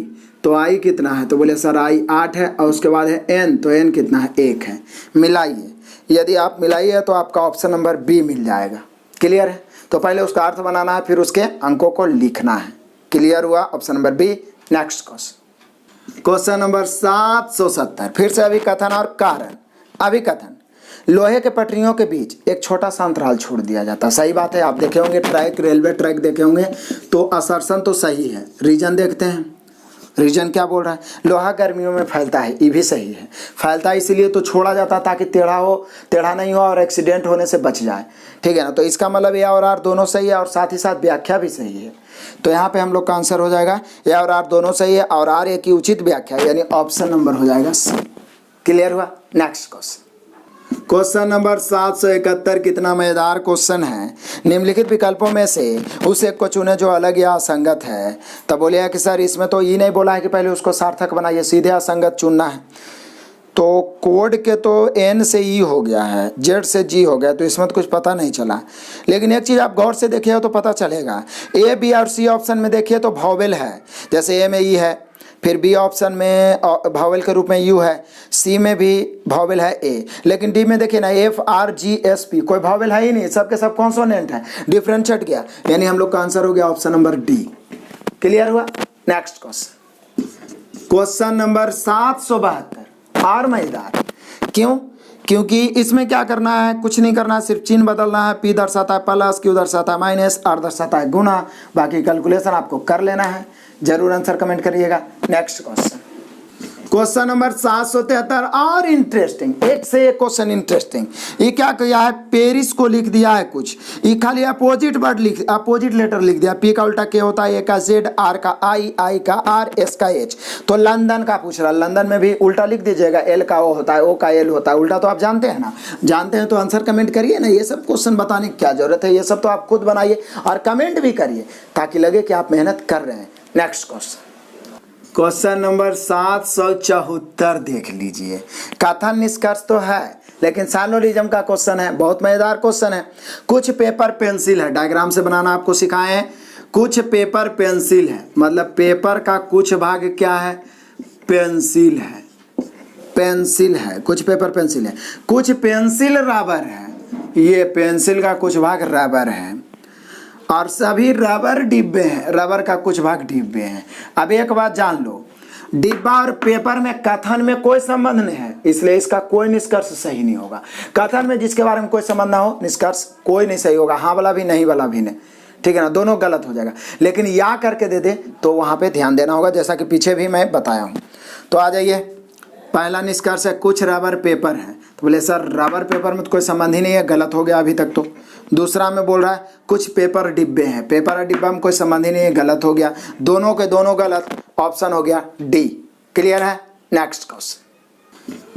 तो आई कितना है? तो बोले सर आई 8 है। और उसके बाद है एन तो एन कितना है? 1 है। मिलाइए। यदि आप मिलाइए तो आपका ऑप्शन नंबर बी मिल जाएगा। क्लियर है? तो पहले उसका अर्थ बनाना है, फिर उसके अंकों को लिखना है। क्लियर हुआ? Option number B. Next question number 770, फिर से अभिकथन और कारण। अभिकथन, लोहे के पटरियों के बीच एक छोटा सा अंतराल छोड़ दिया जाता है। सही बात है। आप देखे होंगे ट्रैक, रेलवे ट्रैक देखे होंगे, तो असर्शन तो सही है। रीजन देखते हैं। रीजन क्या बोल रहा है? लोहा गर्मियों में फैलता है, ये भी सही है। फैलता है इसलिए तो छोड़ा जाता है ताकि टेढ़ा नहीं हो और एक्सीडेंट होने से बच जाए। ठीक है ना? तो इसका मतलब ए और आर दोनों सही है और साथ ही साथ व्याख्या भी सही है। तो यहाँ पे हम लोग का आंसर हो जाएगा ए और आर दोनों सही है और आर ए की उचित व्याख्या, यानी ऑप्शन नंबर हो जाएगा सी। क्लियर हुआ? नेक्स्ट क्वेश्चन नंबर 771 कितना मजेदार क्वेश्चन है। निम्नलिखित विकल्पों में से उस एक को चुने जो अलग या असंगत है। तब बोलिए कि सर इसमें तो ये नहीं बोला है कि पहले उसको सार्थक बनाइए, सीधे असंगत चुनना है। तो कोड के तो एन से ई हो गया है, जेड से जी हो गया, तो इसमें तो कुछ पता नहीं चला। लेकिन एक चीज़ आप गौर से देखिए तो पता चलेगा। ए बी और सी ऑप्शन में देखिए तो वॉवेल है, जैसे ए में ई है, फिर बी ऑप्शन में वॉवेल के रूप में यू है, सी में भी वॉवेल है ए। लेकिन डी में देखिए ना F R G S P, कोई वॉवेल है ही नहीं, सबके सब कॉन्सोनेंट है, डिफरेंशिएट गया, यानी हम लोग का आंसर हो गया ऑप्शन नंबर डी। क्लियर हुआ? नेक्स्ट क्वेश्चन नंबर 772 और मजेदार। क्यों? क्योंकि इसमें क्या करना है? कुछ नहीं करना है, सिर्फ चिन्ह बदलना है। पी दर्शाता है प्लस, क्यू दर्शाता है माइनस, आर दर्शाता है गुना। बाकी कैलकुलेशन आपको कर लेना है। जरूर आंसर कमेंट करिएगा। नेक्स्ट क्वेश्चन नंबर 773 और इंटरेस्टिंग, एक से एक क्वेश्चन इंटरेस्टिंग। ये क्या किया है? पेरिस को लिख दिया है कुछ, ये खाली अपोजिट लेटर लिख दिया। पी का उल्टा के होता है, ए का जेड, आर का आई, आई का आर, एस का एच। तो लंदन का पूछ रहा, लंदन में भी उल्टा लिख दीजिएगा। एल का ओ होता है, ओ का एल होता है, उल्टा तो आप जानते हैं ना। जानते हैं तो आंसर कमेंट करिए ना। ये सब क्वेश्चन बताने की क्या जरूरत है? ये सब तो आप खुद बनाइए और कमेंट भी करिए ताकि लगे कि आप मेहनत कर रहे हैं। नेक्स्ट क्वेश्चन नंबर 774 देख लीजिए। कथन निष्कर्ष तो है लेकिन साइलोलिज्म का क्वेश्चन है, बहुत मजेदार क्वेश्चन है। कुछ पेपर पेंसिल है, डायग्राम से बनाना आपको सिखाए हैं। कुछ पेपर पेंसिल है, मतलब पेपर का कुछ भाग क्या है? पेंसिल है। पेंसिल है, कुछ पेपर पेंसिल है, कुछ पेंसिल रबर है। ये पेंसिल का कुछ भाग रबर है और सभी रबर डिब्बे हैं, रबर का कुछ भाग डिब्बे हैं। अब एक बात जान लो, डिब्बा और पेपर में कथन में कोई संबंध नहीं है, इसलिए इसका कोई निष्कर्ष सही नहीं होगा। कथन में जिसके बारे में कोई संबंध ना हो, निष्कर्ष कोई नहीं सही होगा। हाँ वाला भी, नहीं वाला भी नहीं। ठीक है ना? दोनों गलत हो जाएगा। लेकिन या करके दे दे तो वहाँ पे ध्यान देना होगा, जैसा कि पीछे भी मैं बताया हूँ। तो आ जाइए, पहला निष्कर्ष है कुछ रबर पेपर है। तो बोले सर रबर पेपर में तो कोई संबंध ही नहीं है, गलत हो गया अभी तक तो। दूसरा में बोल रहा है कुछ पेपर डिब्बे हैं, पेपर और डिब्बा में कोई संबंध ही नहीं है, गलत हो गया। दोनों के दोनों गलत, ऑप्शन हो गया डी। क्लियर है? नेक्स्ट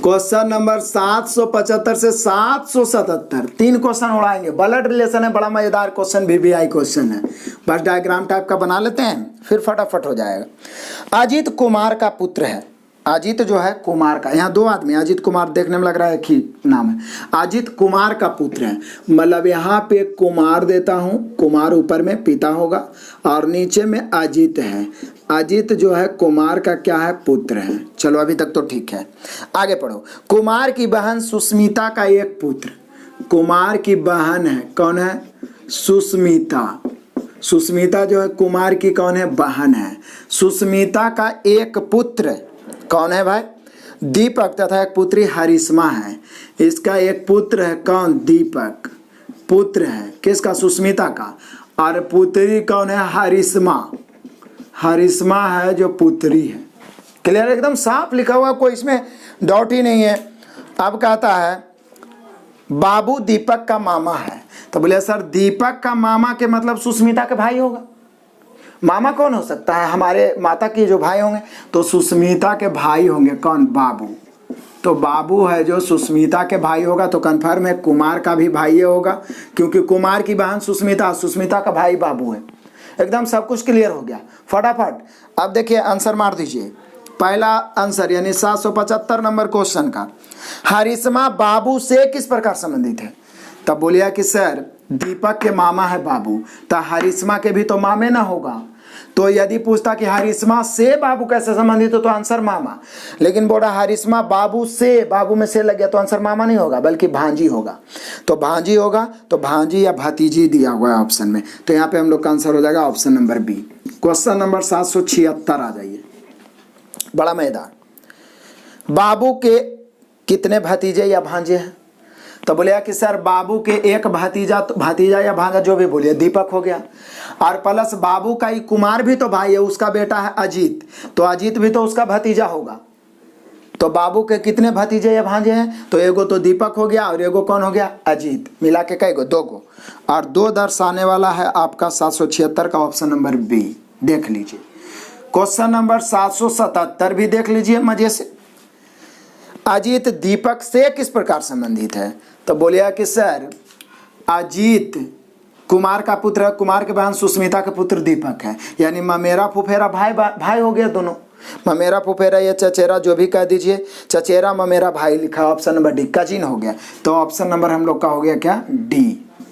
क्वेश्चन नंबर 775 से 777 तीन क्वेश्चन उड़ाएंगे। ब्लड रिलेशन है, बड़ा मजेदार क्वेश्चन, VVI क्वेश्चन है। बस डायग्राम टाइप का बना लेते हैं, फिर फटाफट हो जाएगा। अजीत कुमार का पुत्र है। अजीत जो है कुमार का, यहाँ दो आदमी, अजीत कुमार देखने में लग रहा है एक ही नाम है। अजीत कुमार का पुत्र है, मतलब यहाँ पे कुमार देता हूँ, कुमार ऊपर में पिता होगा और नीचे में अजीत है। अजीत जो है कुमार का क्या है? पुत्र है। चलो अभी तक तो ठीक है, आगे पढ़ो। कुमार की बहन सुस्मिता का एक पुत्र, कुमार की बहन है, कौन है? सुस्मिता। सुस्मिता जो है कुमार की कौन है? बहन है। सुस्मिता का एक पुत्र कौन है भाई? दीपक, तथा एक पुत्री हरिश्मा है। इसका एक पुत्र है कौन? दीपक। पुत्र है किसका? सुस्मिता का। और पुत्री कौन है? हरिश्मा। हरिश्मा है जो पुत्री है। क्लियर? एकदम साफ लिखा हुआ, कोई इसमें डाउट ही नहीं है। अब कहता है बाबू दीपक का मामा है। तो बोले सर दीपक का मामा के मतलब सुस्मिता के भाई होगा। मामा कौन हो सकता है? हमारे माता के जो भाई होंगे, तो सुस्मिता के भाई होंगे कौन? बाबू। तो बाबू है जो सुष्मिता के भाई होगा, तो कन्फर्म है कुमार का भी भाई होगा, क्योंकि कुमार की बहन सुष्मिता, सुष्मिता का भाई बाबू है। एकदम सब कुछ क्लियर हो गया फटाफट। अब देखिए आंसर मार दीजिए। पहला आंसर यानी 775 नंबर क्वेश्चन का, हरिश्मा बाबू से किस प्रकार संबंधित है? तब बोलिए कि सर दीपक के मामा है बाबू, तो हरिश्मा के भी तो मामे ना होगा। तो यदि पूछता कि हरिश्मा से बाबू कैसे संबंधित हो, तो आंसर मामा। लेकिन बोला हरिश्मा बाबू से, बाबू में से लग गया तो आंसर मामा नहीं होगा बल्कि भांजी होगा। तो भांजी होगा, तो भांजी या भतीजी दिया हुआ है ऑप्शन में, तो यहाँ पे हम लोग का आंसर हो जाएगा option number B. Question number 776 आ जाइए, बड़ा मैदान। बाबू के कितने भतीजे या भांजे हैं? तो बोलिए कि सर बाबू के एक भतीजा, तो भतीजा या भांजा जो भी बोलिए, दीपक हो गया। और प्लस बाबू का ही कुमार भी तो भाई है, उसका बेटा है अजीत, तो अजीत भी तो उसका भतीजा होगा। तो बाबू के कितने भतीजे या भांजे हैं? तो एगो तो दीपक हो गया और एगो कौन हो गया? अजीत। मिला के कई गो? 2 गो। और 2 दर्शाने वाला है आपका 776 का ऑप्शन नंबर बी। देख लीजिए। क्वेश्चन नंबर 777 भी देख लीजिए मजे से। अजीत दीपक से किस प्रकार संबंधित है? तो बोलिए कि सर अजीत कुमार का पुत्र, कुमार के बहन सुष्मिता के पुत्र दीपक है, यानी ममेरा फुफेरा भाई हो गया दोनों। ममेरा फुफेरा या चचेरा जो भी कह दीजिए, चचेरा ममेरा भाई लिखा, ऑप्शन नंबर डी कजिन हो गया। तो ऑप्शन नंबर हम लोग का हो गया क्या? डी।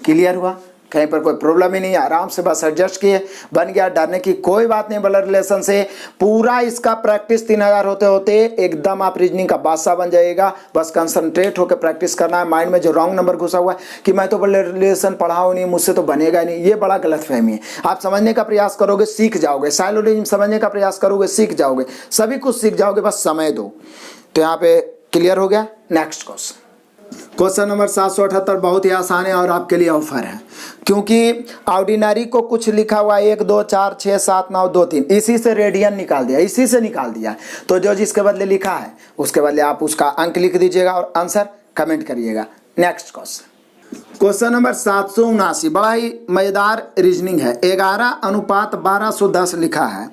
क्लियर हुआ? कहीं पर कोई प्रॉब्लम ही नहीं है, आराम से बस एडजस्ट किए, बन गया। डरने की कोई बात नहीं। ब्लड रिलेशन से पूरा इसका प्रैक्टिस 3000 होते होते एकदम आप रीजनिंग का बादशाह बन जाएगा। बस कंसंट्रेट होकर प्रैक्टिस करना है। माइंड में जो रॉन्ग नंबर घुसा हुआ है कि मैं तो ब्लड रिलेशन पढ़ा हूँ नहीं, मुझसे तो बनेगा ही नहीं, ये बड़ा गलत फहमी है। आप समझने का प्रयास करोगे सीख जाओगे, साइलोजिज्म समझने का प्रयास करोगे सीख जाओगे, सभी कुछ सीख जाओगे, बस समय दो। तो यहाँ पे क्लियर हो गया। नेक्स्ट क्वेश्चन, क्वेश्चन नंबर 778 बहुत ही आसान है और आपके लिए ऑफर है, क्योंकि ऑर्डिनरी को कुछ लिखा हुआ 1 2 4 6 7 9 2 3, इसी से रेडियन निकाल दिया, इसी से निकाल दिया। तो जो जिसके बदले लिखा है उसके बदले आप उसका अंक लिख दीजिएगा और आंसर कमेंट करिएगा। नेक्स्ट क्वेश्चन, क्वेश्चन नंबर 779 बड़ा ही मजेदार रीजनिंग है। 11:1210 लिखा है,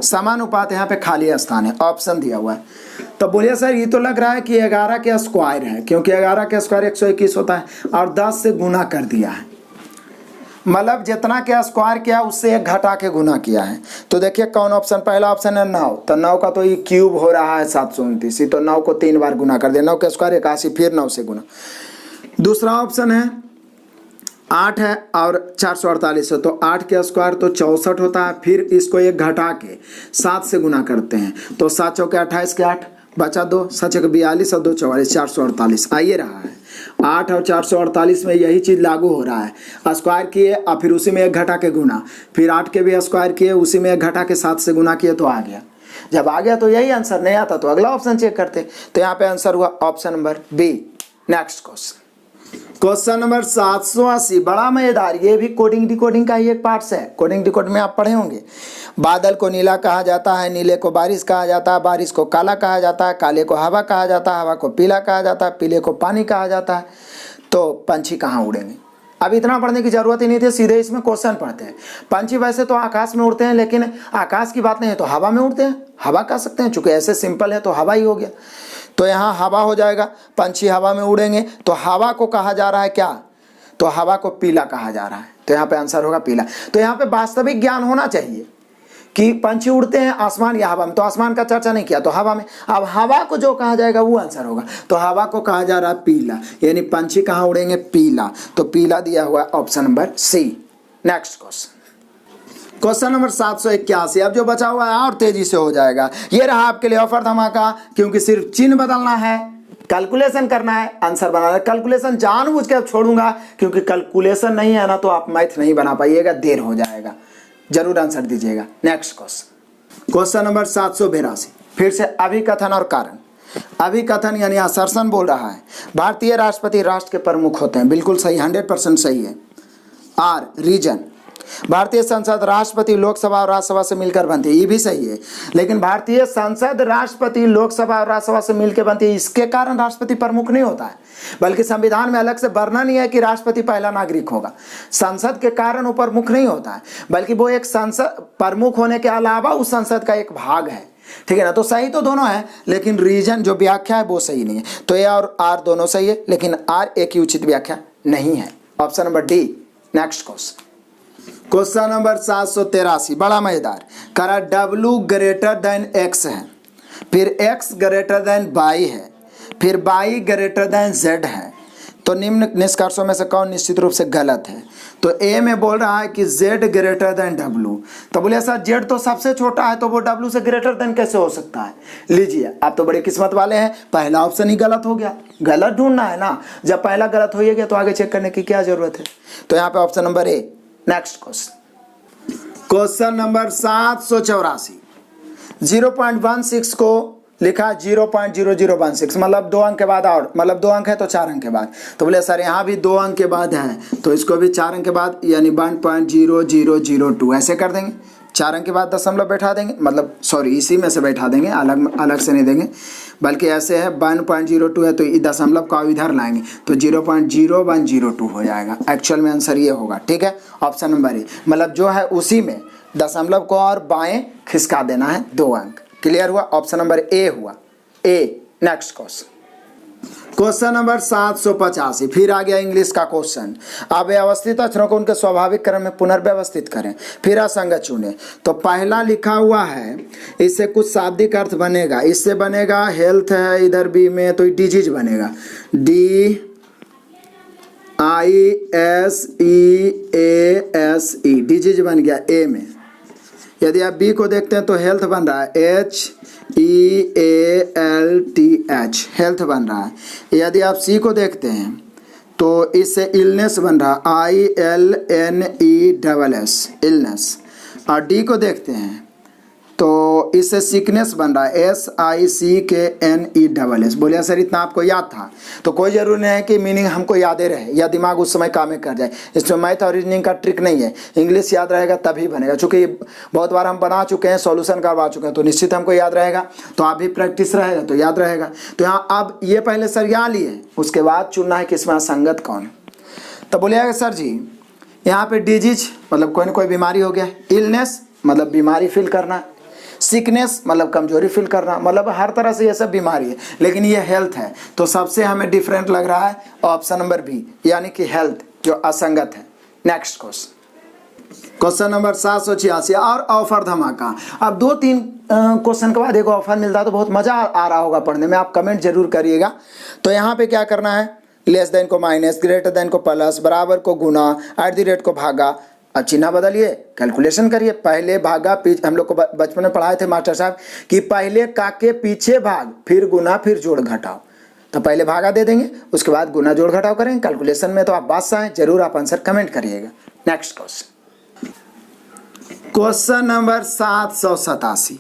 समानुपात यहाँ पे खाली स्थान है, ऑप्शन दिया हुआ है। तो बोलिए सर ये तो लग रहा है कि 11 के स्क्वायर है, क्योंकि 11 के स्क्वायर 121 होता है और 10 से गुना कर दिया है, मतलब जितना के स्क्वायर किया उससे 1 घटा के गुना किया है। तो देखिए कौन ऑप्शन, पहला ऑप्शन है 9, तो 9 का तो ये क्यूब हो रहा है 729, तो 9 को 3 बार गुना कर दिया, 9 के स्क्वायर 81, फिर 9 से गुना। दूसरा ऑप्शन है 8 है और 448 है, तो 8 के स्क्वायर तो 64 होता है, फिर इसको 1 घटा के 7 से गुना करते हैं, तो 7 चौके 28 के 8 बचा 2, 7 चौके 42 और 2 44 448 आइए रहा है। 8 और 448 में यही चीज़ लागू हो रहा है, स्क्वायर किए और फिर उसी में 1 घटा के गुना, फिर 8 के भी स्क्वायर किए उसी में 1 घटा के 7 से गुना किए तो आ गया। जब आ गया तो यही आंसर, नहीं आता तो अगला ऑप्शन चेक करते। तो यहाँ पे आंसर हुआ option number B. Next question, question number 780 बड़ा मजेदार, ये भी कोडिंग डिकोडिंग का ही एक पार्ट है। कोडिंग डिकोड में आप पढ़े होंगे। बादल को नीला कहा जाता है, नीले को बारिश कहा जाता है, बारिश को काला कहा जाता है, काले को हवा कहा जाता है, हवा को पीला कहा जाता है, पीले को पानी कहा जाता है। तो पंछी कहाँ उड़ेंगे? अब इतना पढ़ने की जरूरत ही नहीं थी, सीधे इसमें क्वेश्चन पढ़ते हैं। पंछी वैसे तो आकाश में उड़ते हैं, लेकिन आकाश की बात नहीं है तो हवा में उड़ते हैं, हवा कह सकते हैं, चूंकि ऐसे सिंपल है तो हवा ही हो गया। तो यहाँ हवा हो जाएगा, पंछी हवा में उड़ेंगे, तो हवा को कहा जा रहा है क्या? तो हवा को पीला कहा जा रहा है, तो यहाँ पे आंसर होगा पीला। तो यहाँ पे वास्तविक ज्ञान होना चाहिए कि पंछी उड़ते हैं आसमान या हवा में, तो आसमान का चर्चा नहीं किया तो हवा में। अब हवा को जो कहा जाएगा वो आंसर होगा, तो हवा को कहा जा रहा है पीला, यानी पंछी कहाँ उड़ेंगे? पीला। तो पीला दिया हुआ option number C. Next question, question number 781। अब जो बचा हुआ है और तेजी से हो जाएगा। ये रहा आपके लिए ऑफर धमाका, क्योंकि सिर्फ चिन्ह बदलना है, कैलकुलेशन करना है, आंसर बनाना है। कैलकुलेशन जानबूझ के अब छोड़ूंगा, क्योंकि कैलकुलेशन नहीं है ना तो आप मैथ नहीं बना पाइएगा, देर हो जाएगा। जरूर आंसर दीजिएगा। नेक्स्ट क्वेश्चन, क्वेश्चन नंबर 782 फिर से अभिकथन और कारण। अभिकथन यानी असर्शन बोल रहा है, भारतीय राष्ट्रपति राष्ट्र के प्रमुख होते हैं, बिल्कुल सही, 100% सही है। आर रीजन, भारतीय संसद राष्ट्रपति लोकसभा और राज्यसभा से मिलकर बनती है, ये भी सही है। लेकिन भारतीय संसद राष्ट्रपति लोकसभा और राज्यसभा से मिलकर बनती है, इसके कारण राष्ट्रपति प्रमुख नहीं होता है, बल्कि संविधान में अलग से वर्णन ही है कि राष्ट्रपति पहला नागरिक होगा। संसद के कारण वो प्रमुख नहीं होता है, बल्कि वो एक संसद प्रमुख होने के अलावा उस संसद का एक भाग है, ठीक है ना। तो सही तो दोनों है, लेकिन रीजन जो व्याख्या है वो सही नहीं है। तो ए और आर दोनों सही है, लेकिन आर ए की उचित व्याख्या नहीं है। Option number D. Next question number 783, बड़ा मजेदार। करा W ग्रेटर देन X है, फिर X ग्रेटर देन Y है, फिर Y ग्रेटर देन Z है, तो निम्न निष्कर्षों में से कौन निश्चित रूप से गलत है। तो ए में बोल रहा है कि Z ग्रेटर देन W, तो बोले सर Z तो सबसे छोटा है, तो वो W से ग्रेटर देन कैसे हो सकता है। लीजिए, आप तो बड़े किस्मत वाले हैं, पहला ऑप्शन ही गलत हो गया। गलत ढूंढना है ना, जब पहला गलत हो गया तो आगे चेक करने की क्या जरूरत है। तो यहाँ पे option number A. Next question number 784, 0.16 को लिखा 0.0016, मतलब 2 अंक के बाद और, मतलब 2 अंक है तो 4 अंक के बाद। तो बोले सर यहाँ भी 2 अंक के बाद है, तो इसको भी 4 अंक के बाद, यानी 1.0002 ऐसे कर देंगे। 4 अंक के बाद दशमलव बैठा देंगे, मतलब सॉरी इसी में से बैठा देंगे, अलग अलग से नहीं देंगे, बल्कि ऐसे है 1.02 है तो दशमलव का इधर लाएंगे तो 0.0102 हो जाएगा। एक्चुअल में आंसर ये होगा, ठीक है। ऑप्शन नंबर ए, मतलब जो है उसी में दशमलव को और बाएं खिसका देना है 2 अंक। क्लियर हुआ, ऑप्शन नंबर ए हुआ ए। नेक्स्ट क्वेश्चन नंबर 785, फिर आ गया इंग्लिश का क्वेश्चन। अव्यवस्थित अक्षरों को उनके स्वाभाविक क्रम में पुनर्व्यवस्थित करें, फिर असंगत चुने। तो पहला लिखा हुआ है, इससे कुछ शाब्दिक अर्थ बनेगा, इससे बनेगा हेल्थ है, इधर बी में तो डिजीज बनेगा, DISEASE, डिजीज बन गया ए में। यदि आप बी को देखते हैं तो हेल्थ बन रहा है HEALTH, हेल्थ बन रहा है। यदि आप सी को देखते हैं तो इससे इलनेस बन रहा है ILNESS, इलनेस। और डी को देखते हैं तो इससे सिकनेस बन रहा है SICKNESS। बोलिए सर इतना आपको याद था, तो कोई ज़रूरी नहीं है कि मीनिंग हमको यादें रहे या दिमाग उस समय काम में कर जाए। इसमें मैथ और रीजनिंग का ट्रिक नहीं है, इंग्लिश याद रहेगा तभी बनेगा। चूँकि बहुत बार हम बना चुके हैं, सॉल्यूशन करवा चुके हैं, तो निश्चित हमको याद रहेगा। तो आप भी प्रैक्टिस रहेगा तो याद रहेगा। तो यहाँ अब ये पहले सर यहाँ लिए, उसके बाद चुनना है कि इसमें असंगत कौन। तो बोलिएगा सर जी यहाँ पे डिजीज मतलब कोई ना कोई बीमारी हो गया, इलनेस मतलब बीमारी फील करना, सिकनेस मतलब कमजोरी फील करना, मतलब हर तरह से ये सब बीमारी है, लेकिन ये हेल्थ है। तो सबसे हमें डिफरेंट लग रहा है ऑप्शन नंबर बी, यानी कि हेल्थ जो असंगत है। नेक्स्ट क्वेश्चन नंबर 786 और ऑफर धमाका। अब 2-3 क्वेश्चन के बाद एक ऑफर मिलता है तो बहुत मजा आ रहा होगा पढ़ने में, आप कमेंट जरूर करिएगा। तो यहाँ पे क्या करना है, लेस देन को माइनस, ग्रेटर देन को प्लस, बराबर को गुना, एट द रेट को भागा। अब चिन्ह बदलिए, कैलकुलेशन करिए। पहले भागा पीछे, हम लोग को बचपन में पढ़ाए थे मास्टर साहब कि पहले का के पीछे भाग, फिर गुना, फिर जोड़ घटाओ। तो पहले भागा दे देंगे, उसके बाद गुना जोड़ घटाव करेंगे। कैलकुलेशन में तो आप बादशाह हैं, जरूर आप आंसर कमेंट करिएगा। नेक्स्ट क्वेश्चन नंबर 787,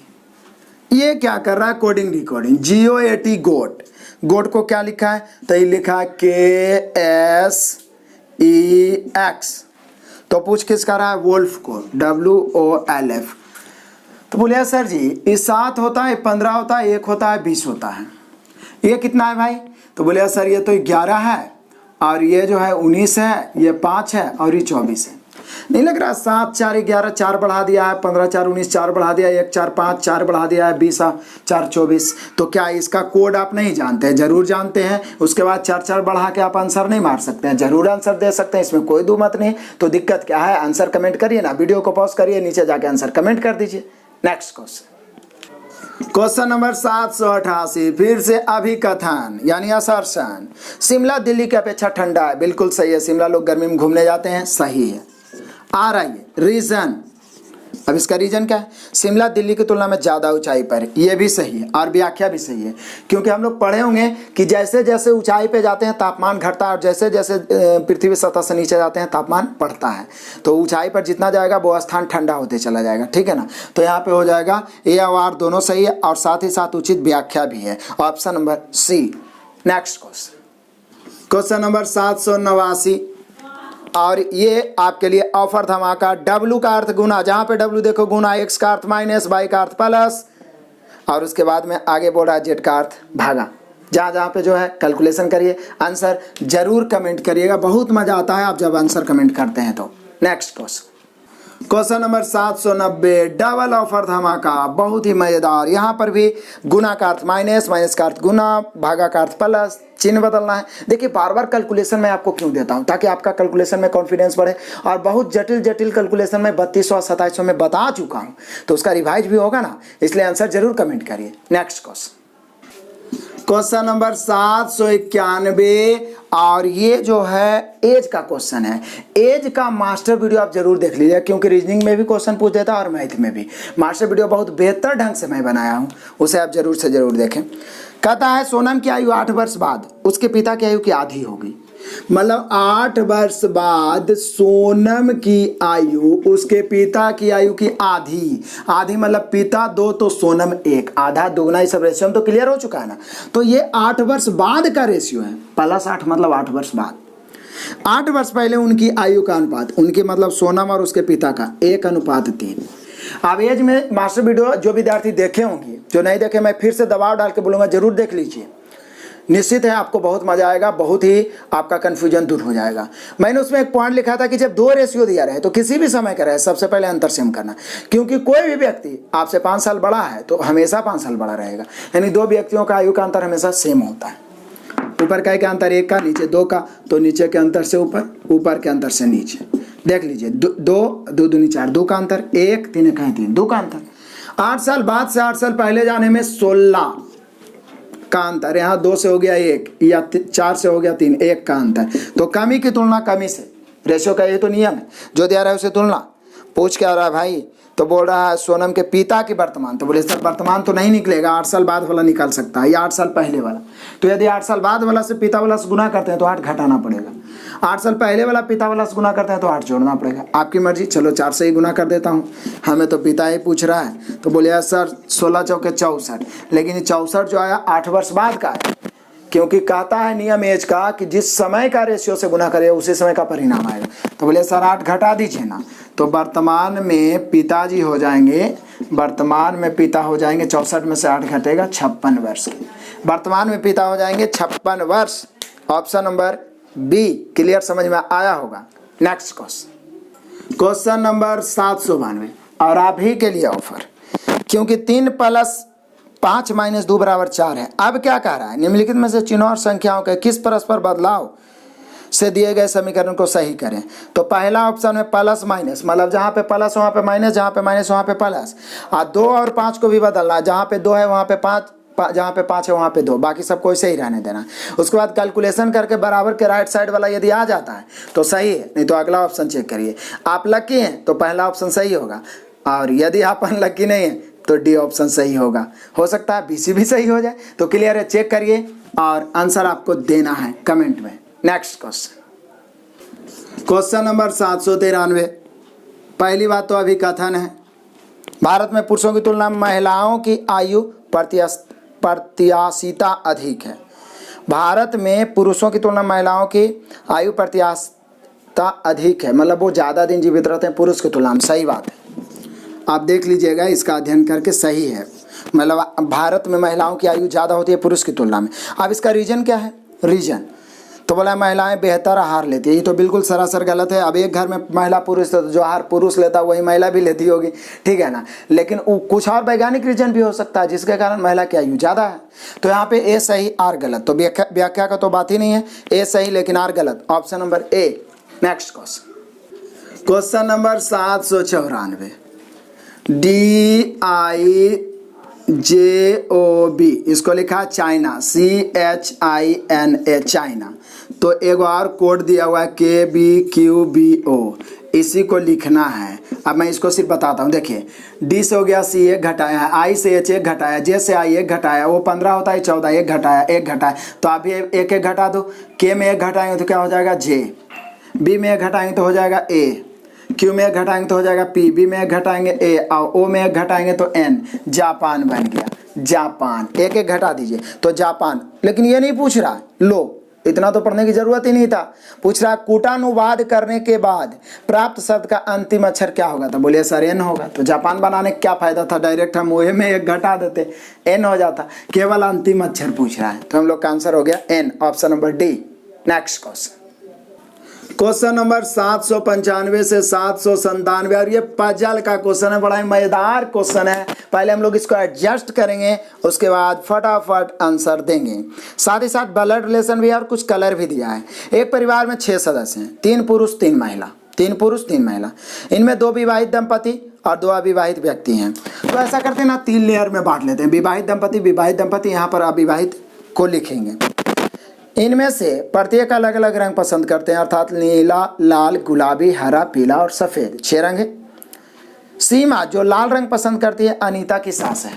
ये क्या कर रहा है, कोडिंग डिकोडिंग। GOAT गोट, गोट को क्या लिखा है, तो ये लिखा है KSEX। तो पूछ किस कर रहा है, वोल्फ को, WOLF। तो बोलिए सर जी ये 7 होता है, 15 होता है, 1 होता है, 20 होता है, ये कितना है भाई। तो बोलिए सर ये तो 11 है, और ये जो है 19 है, ये 5 है, और ये 24 है। नहीं लग रहा, 7 4 11, 4 बढ़ा दिया है, 15 4 19, 4 बढ़ा दिया, 1 4 5, 4 बढ़ा दिया है, 20 4 24। तो क्या इसका कोड आप नहीं जानते हैं, जरूर जानते हैं। उसके बाद 4 4 बढ़ा के आप आंसर नहीं मार सकते हैं, जरूर आंसर दे सकते हैं, इसमें कोई दो मत नहीं। तो दिक्कत क्या है, आंसर कमेंट करिए ना, वीडियो को पॉज करिए, नीचे जाके आंसर कमेंट कर दीजिए। नेक्स्ट क्वेश्चन नंबर 788, फिर से अभिकथन यानी असर्शन। शिमला दिल्ली की अपेक्षा ठंडा है, बिल्कुल सही है। शिमला लोग गर्मी में घूमने जाते हैं, सही है। आ रहा है रीजन, अब इसका रीजन क्या है, शिमला दिल्ली की तुलना में ज़्यादा ऊंचाई पर है, ये भी सही है, और व्याख्या भी सही है। क्योंकि हम लोग पढ़े होंगे कि जैसे जैसे ऊंचाई पे जाते हैं तापमान घटता है, और जैसे जैसे पृथ्वी सतह से नीचे जाते हैं तापमान बढ़ता है। तो ऊंचाई पर जितना जाएगा वो स्थान ठंडा होते चला जाएगा, ठीक है ना। तो यहाँ पे हो जाएगा ए और आर दोनों सही है, और साथ ही साथ उचित व्याख्या भी है, option number C. Next question number 789, और ये आपके लिए ऑफर धमाका। W का अर्थ गुना, जहां पे W देखो गुना, X का अर्थ माइनस, Y का अर्थ प्लस, और उसके बाद में आगे बोल रहा है Z का अर्थ भागा। जहाँ जहाँ पे जो है कैलकुलेशन करिए, आंसर जरूर कमेंट करिएगा, बहुत मजा आता है आप जब आंसर कमेंट करते हैं। तो next question number 790, double offer धमाका, बहुत ही मजेदार। यहाँ पर भी गुना का अर्थ माइनस, माइनस का अर्थ गुना, भागा का अर्थ प्लस, चिन्ह बदलना है। देखिए बार बार कैलकुलेशन मैं आपको क्यों देता हूँ, ताकि आपका कैलकुलेशन में कॉन्फिडेंस बढ़े। और बहुत जटिल जटिल कैलकुलेशन में 3200 2700 में बता चुका हूँ, तो उसका रिवाइज भी होगा ना, इसलिए आंसर जरूर कमेंट करिए। नेक्स्ट क्वेश्चन नंबर 791, और ये जो है एज का क्वेश्चन है। एज का मास्टर वीडियो आप जरूर देख लीजिए, क्योंकि रीजनिंग में भी क्वेश्चन पूछ देता है और मैथ में भी। मास्टर वीडियो बहुत बेहतर ढंग से मैं बनाया हूँ, उसे आप जरूर से जरूर देखें। कहता है सोनम की आयु 8 वर्ष बाद उसके पिता की आयु की आधी होगी। मतलब 8 वर्ष बाद सोनम की आयु उसके पिता की आयु की आधी, आधी मतलब पिता 2 तो सोनम 1, आधा दुगना, ये सब रेशियो तो क्लियर हो चुका है ना। तो ये 8 वर्ष बाद का रेशियो है, +8 मतलब 8 वर्ष बाद। 8 वर्ष पहले उनकी आयु का अनुपात, उनके मतलब सोनम और उसके पिता का 1:3। अब एज में मास्टर वीडियो जो विद्यार्थी देखे होंगे, जो नहीं देखे मैं फिर से दबाव डाल के बोलूँगा जरूर देख लीजिए, निश्चित है आपको बहुत मजा आएगा, बहुत ही आपका कन्फ्यूजन दूर हो जाएगा। मैंने उसमें एक पॉइंट लिखा था कि जब 2 रेशियो दिया रहे तो किसी भी समय का रहे, सबसे पहले अंतर सेम करना, क्योंकि कोई भी व्यक्ति आपसे 5 साल बड़ा है तो हमेशा 5 साल बड़ा रहेगा, यानी 2 व्यक्तियों का आयु का अंतर हमेशा सेम होता है। ऊपर का अंतर 1 का, नीचे 2 का, तो नीचे के अंतर से ऊपर, ऊपर के अंतर से नीचे। देख लीजिए 2 2 दूनी 4, 2 का अंतर, 1 3 1 3, 2 का अंतर। 8 साल बाद से 8 साल पहले जाने में 16 का अंतर, यहाँ 2 से हो गया 1 या 4 से हो गया 3, 1 का अंतर। तो कमी की तुलना कमी से, रेशियो का ये तो नियम है, जो दिया रहा है उसे तुलना। पूछ क्या रहा है भाई, तो बोल रहा है सोनम के पिता की वर्तमान, तो बोले सर वर्तमान तो नहीं निकलेगा, 8 साल बाद वाला निकाल सकता है या 8 साल पहले वाला। तो यदि 8 साल बाद वाला से पिता वाला से गुना करते हैं तो 8 घटाना पड़ेगा, 8 साल पहले वाला पिता वाला से गुना करते हैं तो 8 जोड़ना पड़ेगा। आपकी मर्जी, चलो 4 से ही गुना कर देता हूँ, हमें तो पिता ही पूछ रहा है। तो बोले सर 16 चौके 64, लेकिन ये 64 जो आया 8 वर्ष बाद का है, क्योंकि कहता है नियम एज का कि जिस समय का रेशियो से गुना करे उसी समय का परिणाम आएगा। तो बोले सर 8 घटा दीजिए ना, तो वर्तमान में पिताजी हो जाएंगे, वर्तमान में पिता हो जाएंगे 64 में से 8 घटेगा 56 वर्ष के, वर्तमान में पिता हो जाएंगे 56 वर्ष। ऑप्शन नंबर बी क्लियर समझ में आया होगा। नेक्स्ट क्वेश्चन नंबर 792, और आप ही के लिए ऑफर, क्योंकि 3 + 5 - 2 = 4 है। अब क्या कह रहा है, निम्नलिखित में से चिन्हों और संख्याओं के किस परस्पर बदलाव से दिए गए समीकरण को सही करें। तो पहला ऑप्शन है प्लस माइनस, मतलब जहाँ पे प्लस वहाँ पे माइनस, जहाँ पे माइनस वहाँ पे प्लस। 2 और 5 को भी बदलना, जहाँ पे 2 है वहाँ पे 5, जहाँ पे 5 है वहाँ पे 2, बाकी सबको ऐसे ही रहने देना। उसके बाद कैलकुलेशन करके बराबर के राइट साइड वाला यदि आ जाता है तो सही है, नहीं तो अगला ऑप्शन चेक करिए। आप लकी हैं तो पहला ऑप्शन सही होगा, और यदि आप अनलकी नहीं है तो डी ऑप्शन सही होगा। हो सकता है BC भी सही हो जाए। तो क्लियर है, चेक करिए और आंसर आपको देना है कमेंट में। नेक्स्ट क्वेश्चन नंबर 793, पहली बात तो अभी कथन है, भारत में पुरुषों की तुलना में महिलाओं की आयु प्रत्याशिता अधिक है। भारत में पुरुषों की तुलना में महिलाओं की आयु प्रत्याशिता अधिक है, मतलब वो ज़्यादा दिन जीवित रहते हैं पुरुष की तुलना में। सही बात है, आप देख लीजिएगा, इसका अध्ययन करके सही है, मतलब भारत में महिलाओं की आयु ज़्यादा होती है पुरुष की तुलना में। अब इसका रीजन क्या है, रीजन तो बोला महिलाएं बेहतर आहार लेती है, ये तो बिल्कुल सरासर गलत है। अब एक घर में महिला पुरुष, तो जो आहार पुरुष लेता है वही महिला भी लेती होगी, ठीक है ना। लेकिन कुछ और वैज्ञानिक रीजन भी हो सकता है जिसके कारण महिला की आयु ज़्यादा है। तो यहाँ पे ए सही आर गलत, तो व्याख्या का तो बात ही नहीं है, ए सही लेकिन आर गलत, option number A. Next question number 794, DIJOB, इसको लिखा चाइना, CHINA चाइना। तो एक और कोड दिया हुआ है KBQBO, इसी को लिखना है। अब मैं इसको सिर्फ बताता हूँ, देखिए D से हो गया C 1 घटाया है, I से H 1 घटाया, J से I 1 घटाया, वो 15 होता है 14, 1 घटाया 1 घटाया, तो आप ये 1 1 घटा दो। K में 1 घटाएंगे तो क्या हो जाएगा J, B में 1 घटाएंगे तो हो जाएगा A, Q में 1 घटाएंगे तो हो जाएगा P, B में 1 घटाएंगे A, और O में 1 घटाएंगे तो N, जापान बन गया। जापान 1 1 घटा दीजिए तो जापान, लेकिन ये नहीं पूछ रहा लो इतना तो पढ़ने की जरूरत ही नहीं था। पूछ रहा कूटानुवाद करने के बाद प्राप्त शब्द का अंतिम अक्षर क्या होगा, तो बोलिए सर एन होगा। तो जापान बनाने का क्या फायदा था, डायरेक्ट हम ओए में एक घटा देते, एन हो जाता। केवल अंतिम अक्षर पूछ रहा है, तो हम लोग का आंसर हो गया एन, option number D. Next question number 795 से 797, और ये पजल का क्वेश्चन है, बड़ा ही मजेदार क्वेश्चन है। पहले हम लोग इसको एडजस्ट करेंगे, उसके बाद फटाफट आंसर देंगे। साथ ही साथ ब्लड रिलेशन भी है और कुछ कलर भी दिया है। एक परिवार में 6 सदस्य हैं, 3 पुरुष 3 महिला, 3 पुरुष 3 महिला। इनमें 2 विवाहित दंपति और 2 अविवाहित व्यक्ति हैं। तो ऐसा करते हैं ना, 3 लेयर में बांट लेते हैं, विवाहित दंपति, यहाँ पर अविवाहित को लिखेंगे। इनमें से प्रत्येक अलग अलग रंग पसंद करते हैं, अर्थात नीला, लाल, गुलाबी, हरा, पीला और सफ़ेद, 6 रंग है। सीमा जो लाल रंग पसंद करती है अनीता की सास है।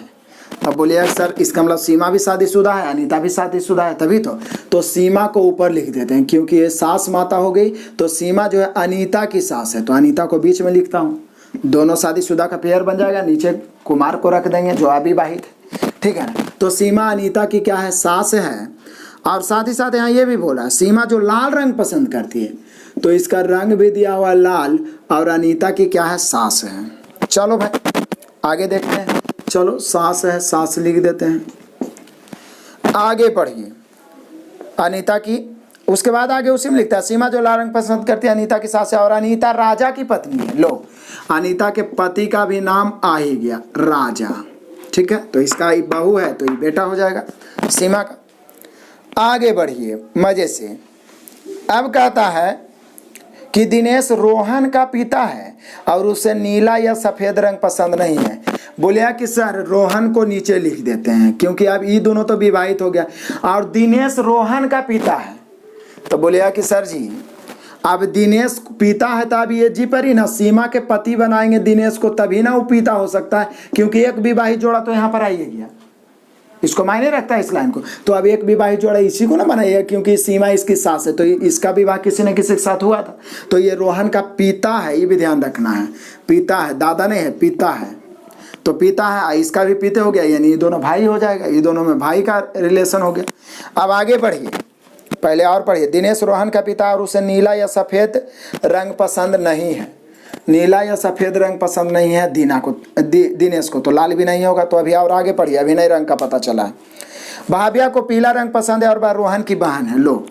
अब बोलिए सर इसका मतलब सीमा भी शादीशुदा है, अनीता भी शादीशुदा है, तभी तो सीमा को ऊपर लिख देते हैं, क्योंकि ये सास माता हो गई, तो सीमा जो है अनीता की सास है, तो अनीता को बीच में लिखता हूँ। दोनों शादीशुदा का पेयर बन जाएगा, नीचे कुमार को रख देंगे जो अविवाहित है, ठीक है। तो सीमा अनीता की क्या है, सास है। और साथ ही साथ यहाँ ये भी बोला सीमा जो लाल रंग पसंद करती है, तो इसका रंग भी दिया हुआ लाल, और अनीता की क्या है, सास है। चलो भाई आगे देखते हैं, चलो सास है, सास लिख देते हैं। आगे पढ़िए अनीता की, उसके बाद आगे उसी में लिखता है सीमा जो लाल रंग पसंद करती है अनीता की सास है, और अनीता राजा की पत्नी है। लो अनीता के पति का भी नाम आ ही गया, राजा, ठीक है। तो इसका बहू है तो ये बेटा हो जाएगा सीमा का। आगे बढ़िए मजे से। अब कहता है कि दिनेश रोहन का पिता है और उसे नीला या सफ़ेद रंग पसंद नहीं है। बोलिया कि सर रोहन को नीचे लिख देते हैं, क्योंकि अब ये दोनों तो विवाहित हो गया, और दिनेश रोहन का पिता है। तो बोलिया कि सर जी अब दिनेश पिता है, तो अब ये जी पर ही ना सीमा के पति बनाएंगे दिनेश को, तभी ना वो पिता हो सकता है, क्योंकि एक विवाहित जोड़ा तो यहाँ पर आइए गया, इसको मायने रखता है इस लाइन को। तो अब एक विवाहित जोड़ा इसी को ना बनाइए, क्योंकि सीमा इसकी सास है, तो इसका विवाह किसी न किसी के साथ हुआ था। तो ये रोहन का पिता है, ये भी ध्यान रखना है, पिता है, दादा नहीं है, पिता है। तो पिता है, इसका भी पिता हो गया, यानी ये दोनों भाई हो जाएगा, ये दोनों में भाई का रिलेशन हो गया। अब आगे बढ़िए, पहले और पढ़िए। दिनेश रोहन का पिता और उसे नीला या सफ़ेद रंग पसंद नहीं है। नीला या सफ़ेद रंग पसंद नहीं है दिनेश को, तो लाल भी नहीं होगा। तो अभी और आगे पढ़िए, अभी नए रंग का पता चला है। भाव्या को पीला रंग पसंद है और वह रोहन की बहन है। लो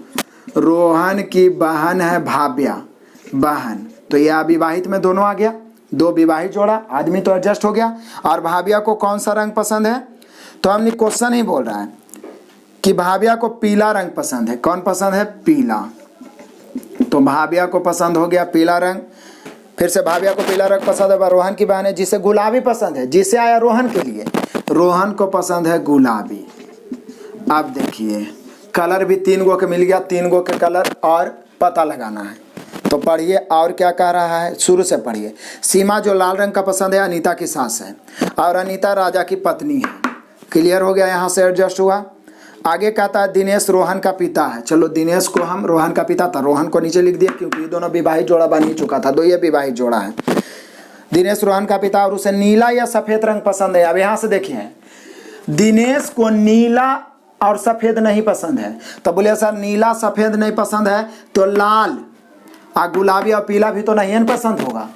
रोहन की बहन है भाव्या, बहन, तो यह अविवाहित में दोनों आ गया, 2 विवाहित जोड़ा, आदमी तो एडजस्ट हो गया। और भाव्या को कौन सा रंग पसंद है, तो हमने क्वेश्चन ही बोल रहा है कि भाव्या को पीला रंग पसंद है। कौन पसंद है, पीला, तो भाव्या को पसंद हो गया पीला रंग। फिर से भाव्या को पीला रंग पसंद है, रोहन की बहन है जिसे गुलाबी पसंद है, जिसे आया रोहन के लिए, रोहन को पसंद है गुलाबी। अब देखिए कलर भी 3 गो के मिल गया, 3 गो के कलर और पता लगाना है। तो पढ़िए और क्या कह रहा है, शुरू से पढ़िए। सीमा जो लाल रंग का पसंद है अनीता की सास है, और अनीता राजा की पत्नी है। क्लियर हो गया, यहाँ से एडजस्ट हुआ। आगे कहता है दिनेश रोहन का पिता है। चलो दिनेश को हम, रोहन का पिता था, रोहन को नीचे लिख दिया, क्योंकि ये दोनों विवाहित जोड़ा बन ही चुका था, 2 ये विवाहित जोड़ा है। दिनेश रोहन का पिता और उसे नीला या सफ़ेद रंग पसंद है। अब यहाँ से देखिए, दिनेश को नीला और सफ़ेद नहीं पसंद है, तो बोले सर नीला सफ़ेद नहीं पसंद है तो लाल और गुलाबी और पीला भी तो नहीं पसंद होगा,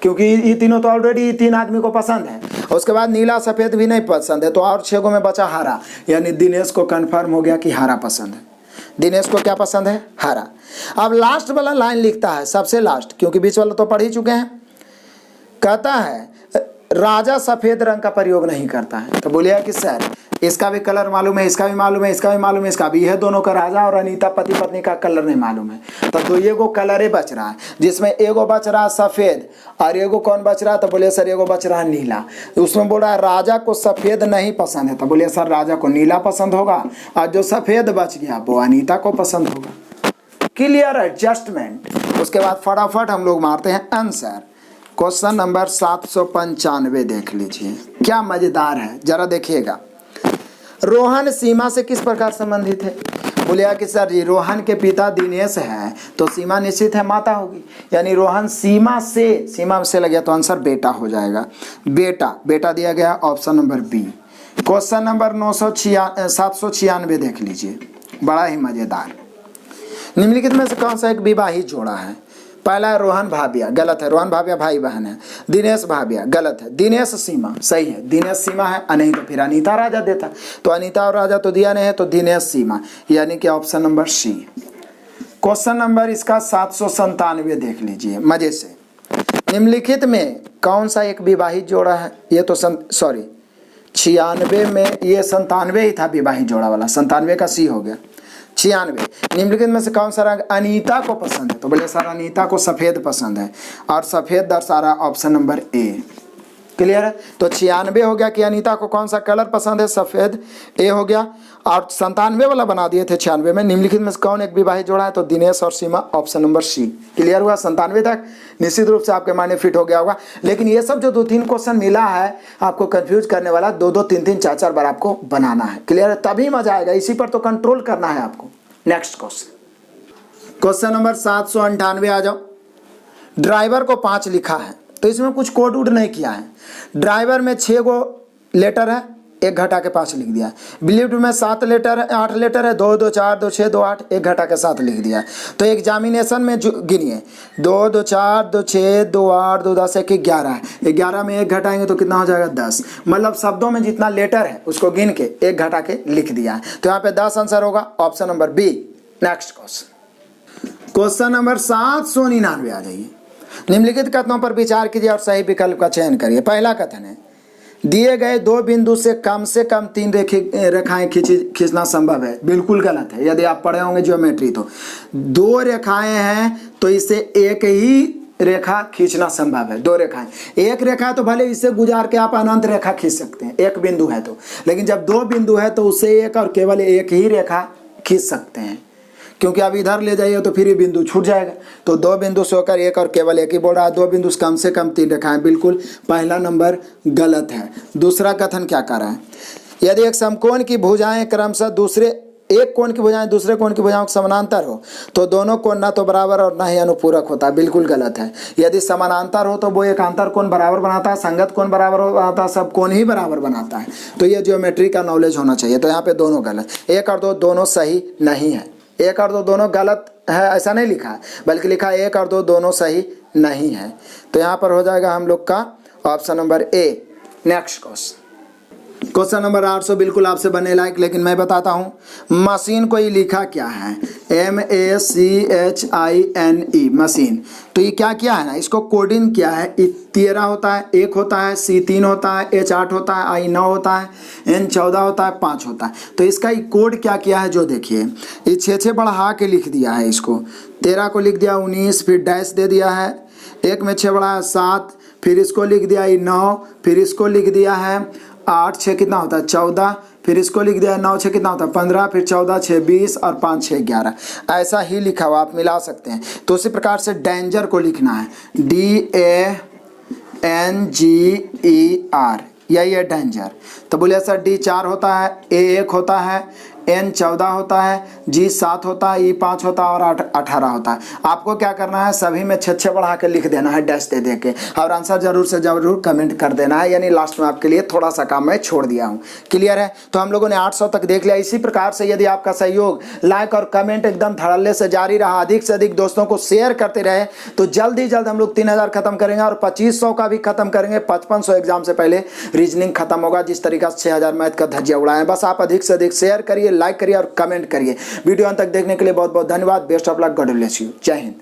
क्योंकि ये तीनों तो ऑलरेडी 3 आदमी को पसंद है। उसके बाद नीला सफ़ेद भी नहीं पसंद है, तो और 6 गो में बचा हरा, यानी दिनेश को कंफर्म हो गया कि हरा पसंद है। दिनेश को क्या पसंद है, हरा। अब लास्ट वाला लाइन लिखता है, सबसे लास्ट, क्योंकि बीच वाला तो पढ़ ही चुके हैं। कहता है राजा सफ़ेद रंग का प्रयोग नहीं करता है। तो बोलिए कि सर इसका भी कलर मालूम है, इसका भी मालूम है, इसका भी मालूम है, इसका भी है, दोनों का राजा और अनीता पति पत्नी का कलर नहीं मालूम है। तो 2 एगो कलर बच रहा है, जिसमें एगो बच रहा है सफ़ेद और एगो कौन बच रहा है, तो बोलिए सर एगो बच रहा है नीला। उसमें बोल रहा है राजा को सफ़ेद नहीं पसंद है, तो बोलिए सर राजा को नीला पसंद होगा, और जो सफ़ेद बच गया वो अनीता को पसंद होगा। Clear adjustment. उसके बाद फटाफट हम लोग मारते हैं आंसर। क्वेश्चन नंबर 795 देख लीजिए, क्या मज़ेदार है, जरा देखिएगा। रोहन सीमा से किस प्रकार संबंधित है। बोलिया कि सर जी रोहन के पिता दिनेश है, तो सीमा निश्चित है माता होगी, यानी रोहन सीमा से लग गया तो आंसर बेटा हो जाएगा। बेटा दिया गया option number B. Question number 796 देख लीजिए, बड़ा ही मज़ेदार। निम्नलिखित में से कौन सा एक विवाहित जोड़ा है? पहला है रोहन भाबिया, गलत है। रोहन भाबिया भाई बहन है। दिनेश भाबिया, गलत है। दिनेश सीमा, सही है। दिनेश सीमा है, नहीं तो फिर अनीता राजा देता, तो अनीता और राजा तो दिया नहीं है, तो दिनेश सीमा, यानी कि option number C. Question number इसका 797 देख लीजिए मजे से। निम्नलिखित में कौन सा एक विवाहित जोड़ा है? ये तो 96 में, ये 97 ही था विवाहित जोड़ा वाला, 97 का सी हो गया। 96 निम्नलिखित में से कौन सा रंग अनीता को पसंद है? तो बोले सर अनीता को सफ़ेद पसंद है, और सफ़ेद दर्शा रहा ऑप्शन नंबर ए। क्लियर है? तो 96 हो गया कि अनीता को कौन सा कलर पसंद है, सफ़ेद, ए हो गया। और 97 वाला बना दिए थे 96 में। निम्नलिखित में से कौन एक विवाहित जोड़ा है? तो दिनेश और सीमा, ऑप्शन नंबर सी। क्लियर हुआ? 97 तक निश्चित रूप से आपके माइंड फिट हो गया होगा। लेकिन ये सब जो 2-3 क्वेश्चन मिला है आपको कंफ्यूज करने वाला, 2-2, 3-3, 4-4 बार आपको बनाना है। क्लियर है? तभी मजा आएगा, इसी पर तो कंट्रोल करना है आपको। नेक्स्ट क्वेश्चन नंबर 798 आ जाओ। ड्राइवर को 5 लिखा है, तो इसमें कुछ कोड उड नहीं किया है। ड्राइवर में 6 गो लेटर है, 1 घटा के 5 लिख दिया है। बिलीव्ड में 7 लेटर है, 8 लेटर है, 2, 2, 4, 2, 6, 2, 8, 1 घटा के 7 लिख दिया है। तो एग्जामिनेशन में गिनिए, 2, 2, 4, 2, 6, 2, 8, 2, 10, 1, 11 है। 11 में 1 घटाएंगे तो कितना हो जाएगा? 10। मतलब शब्दों में जितना लेटर है उसको गिन के 1 घटा के लिख दिया है। तो यहाँ पे 10 आंसर होगा, option number B. Next question number 799 आ जाइए। निम्नलिखित कथनों पर विचार कीजिए और सही विकल्प का चयन करिए। पहला कथन है, दिए गए 2 बिंदु से कम 3 रेखाएं खींचना संभव है। बिल्कुल गलत है। यदि आप पढ़े होंगे ज्योमेट्री तो 2 रेखाएं हैं तो इसे एक ही रेखा खींचना संभव है। 2 रेखाएं, एक रेखा है तो भले इससे गुजार के आप अनंत रेखा खींच सकते हैं, एक बिंदु है तो। लेकिन जब 2 बिंदु है तो उससे एक और केवल एक ही रेखा खींच सकते हैं, क्योंकि आप इधर ले जाइए तो फिर ये बिंदु छूट जाएगा। तो 2 बिंदु से होकर एक और केवल एक ही बोल रहा है। 2 बिंदु से कम 3 रेखाएं, बिल्कुल पहला नंबर गलत है। दूसरा कथन क्या कर रहा है? यदि एक समकोण की भुजाएं क्रमशः एक कोण की भुजाएं दूसरे कोण की भुजाओं के समानांतर हो तो दोनों कोण न तो बराबर और न ही अनुपूरक होता। बिल्कुल गलत है। यदि समानांतर हो तो वो एक अंतर कोण बराबर बनाता है, संगत कोण बराबर बनाता है, सब कोण ही बराबर बनाता है। तो ये ज्योमेट्री का नॉलेज होना चाहिए। तो यहाँ पे दोनों गलत, 1 और 2 दोनों सही नहीं है। 1 और 2 दोनों गलत है ऐसा नहीं लिखा है, बल्कि लिखा है 1 और 2 दोनों सही नहीं है। तो यहाँ पर हो जाएगा हम लोग का option number A. Next question number 800 बिल्कुल आपसे बनने लायक, लेकिन मैं बताता हूँ। मशीन को ये लिखा क्या है? MACHINE, machine. तो ये क्या किया है ना, इसको कोडिंग किया है। 13 होता है, 1 होता है, C 3 होता है, H 8 होता है, I 9 होता है, N 14 होता है, 5 होता है। तो इसका ये कोड क्या किया है जो देखिए, ये 6 बढ़ा के लिख दिया है। इसको 13 को लिख दिया 19, फिर डैश दे दिया है, 1 में 6 बढ़ाया 7, फिर इसको लिख दिया 9, फिर इसको लिख दिया है 8, 6 कितना होता है 14, फिर इसको लिख दिया 9, 6 कितना होता है 15, फिर 14, 6 20 और 5, 6 11। ऐसा ही लिखा हुआ आप मिला सकते हैं। तो उसी प्रकार से डेंजर को लिखना है DANGER, यही है डेंजर। तो बोले सर D 4 होता है, A 1 होता है, N 14 होता है, G 7 होता है, E 5 होता है और 8 18 होता है। आपको क्या करना है, सभी में 6 बढ़ा के लिख देना है डैश दे दे के, और आंसर जरूर से जरूर कमेंट कर देना है। यानी लास्ट में आपके लिए थोड़ा सा काम मैं छोड़ दिया हूँ। क्लियर है? तो हम लोगों ने 800 तक देख लिया। इसी प्रकार से यदि आपका सहयोग, लाइक और कमेंट एकदम धड़ल्ले से जारी रहा, अधिक से अधिक दोस्तों को शेयर करते रहे, तो जल्द ही जल्द हम लोग 3000 खत्म करेंगे और 2500 का भी खत्म करेंगे। 5500 एग्जाम से पहले रीजनिंग खत्म होगा। जिस तरीका से 6000 मैथ का धज्जिया उड़ाए। बस आप अधिक से अधिक शेयर करिए, लाइक करिए और कमेंट करिए। वीडियो अंत तक देखने के लिए बहुत बहुत धन्यवाद। Best of luck, God bless you. जय हिंद।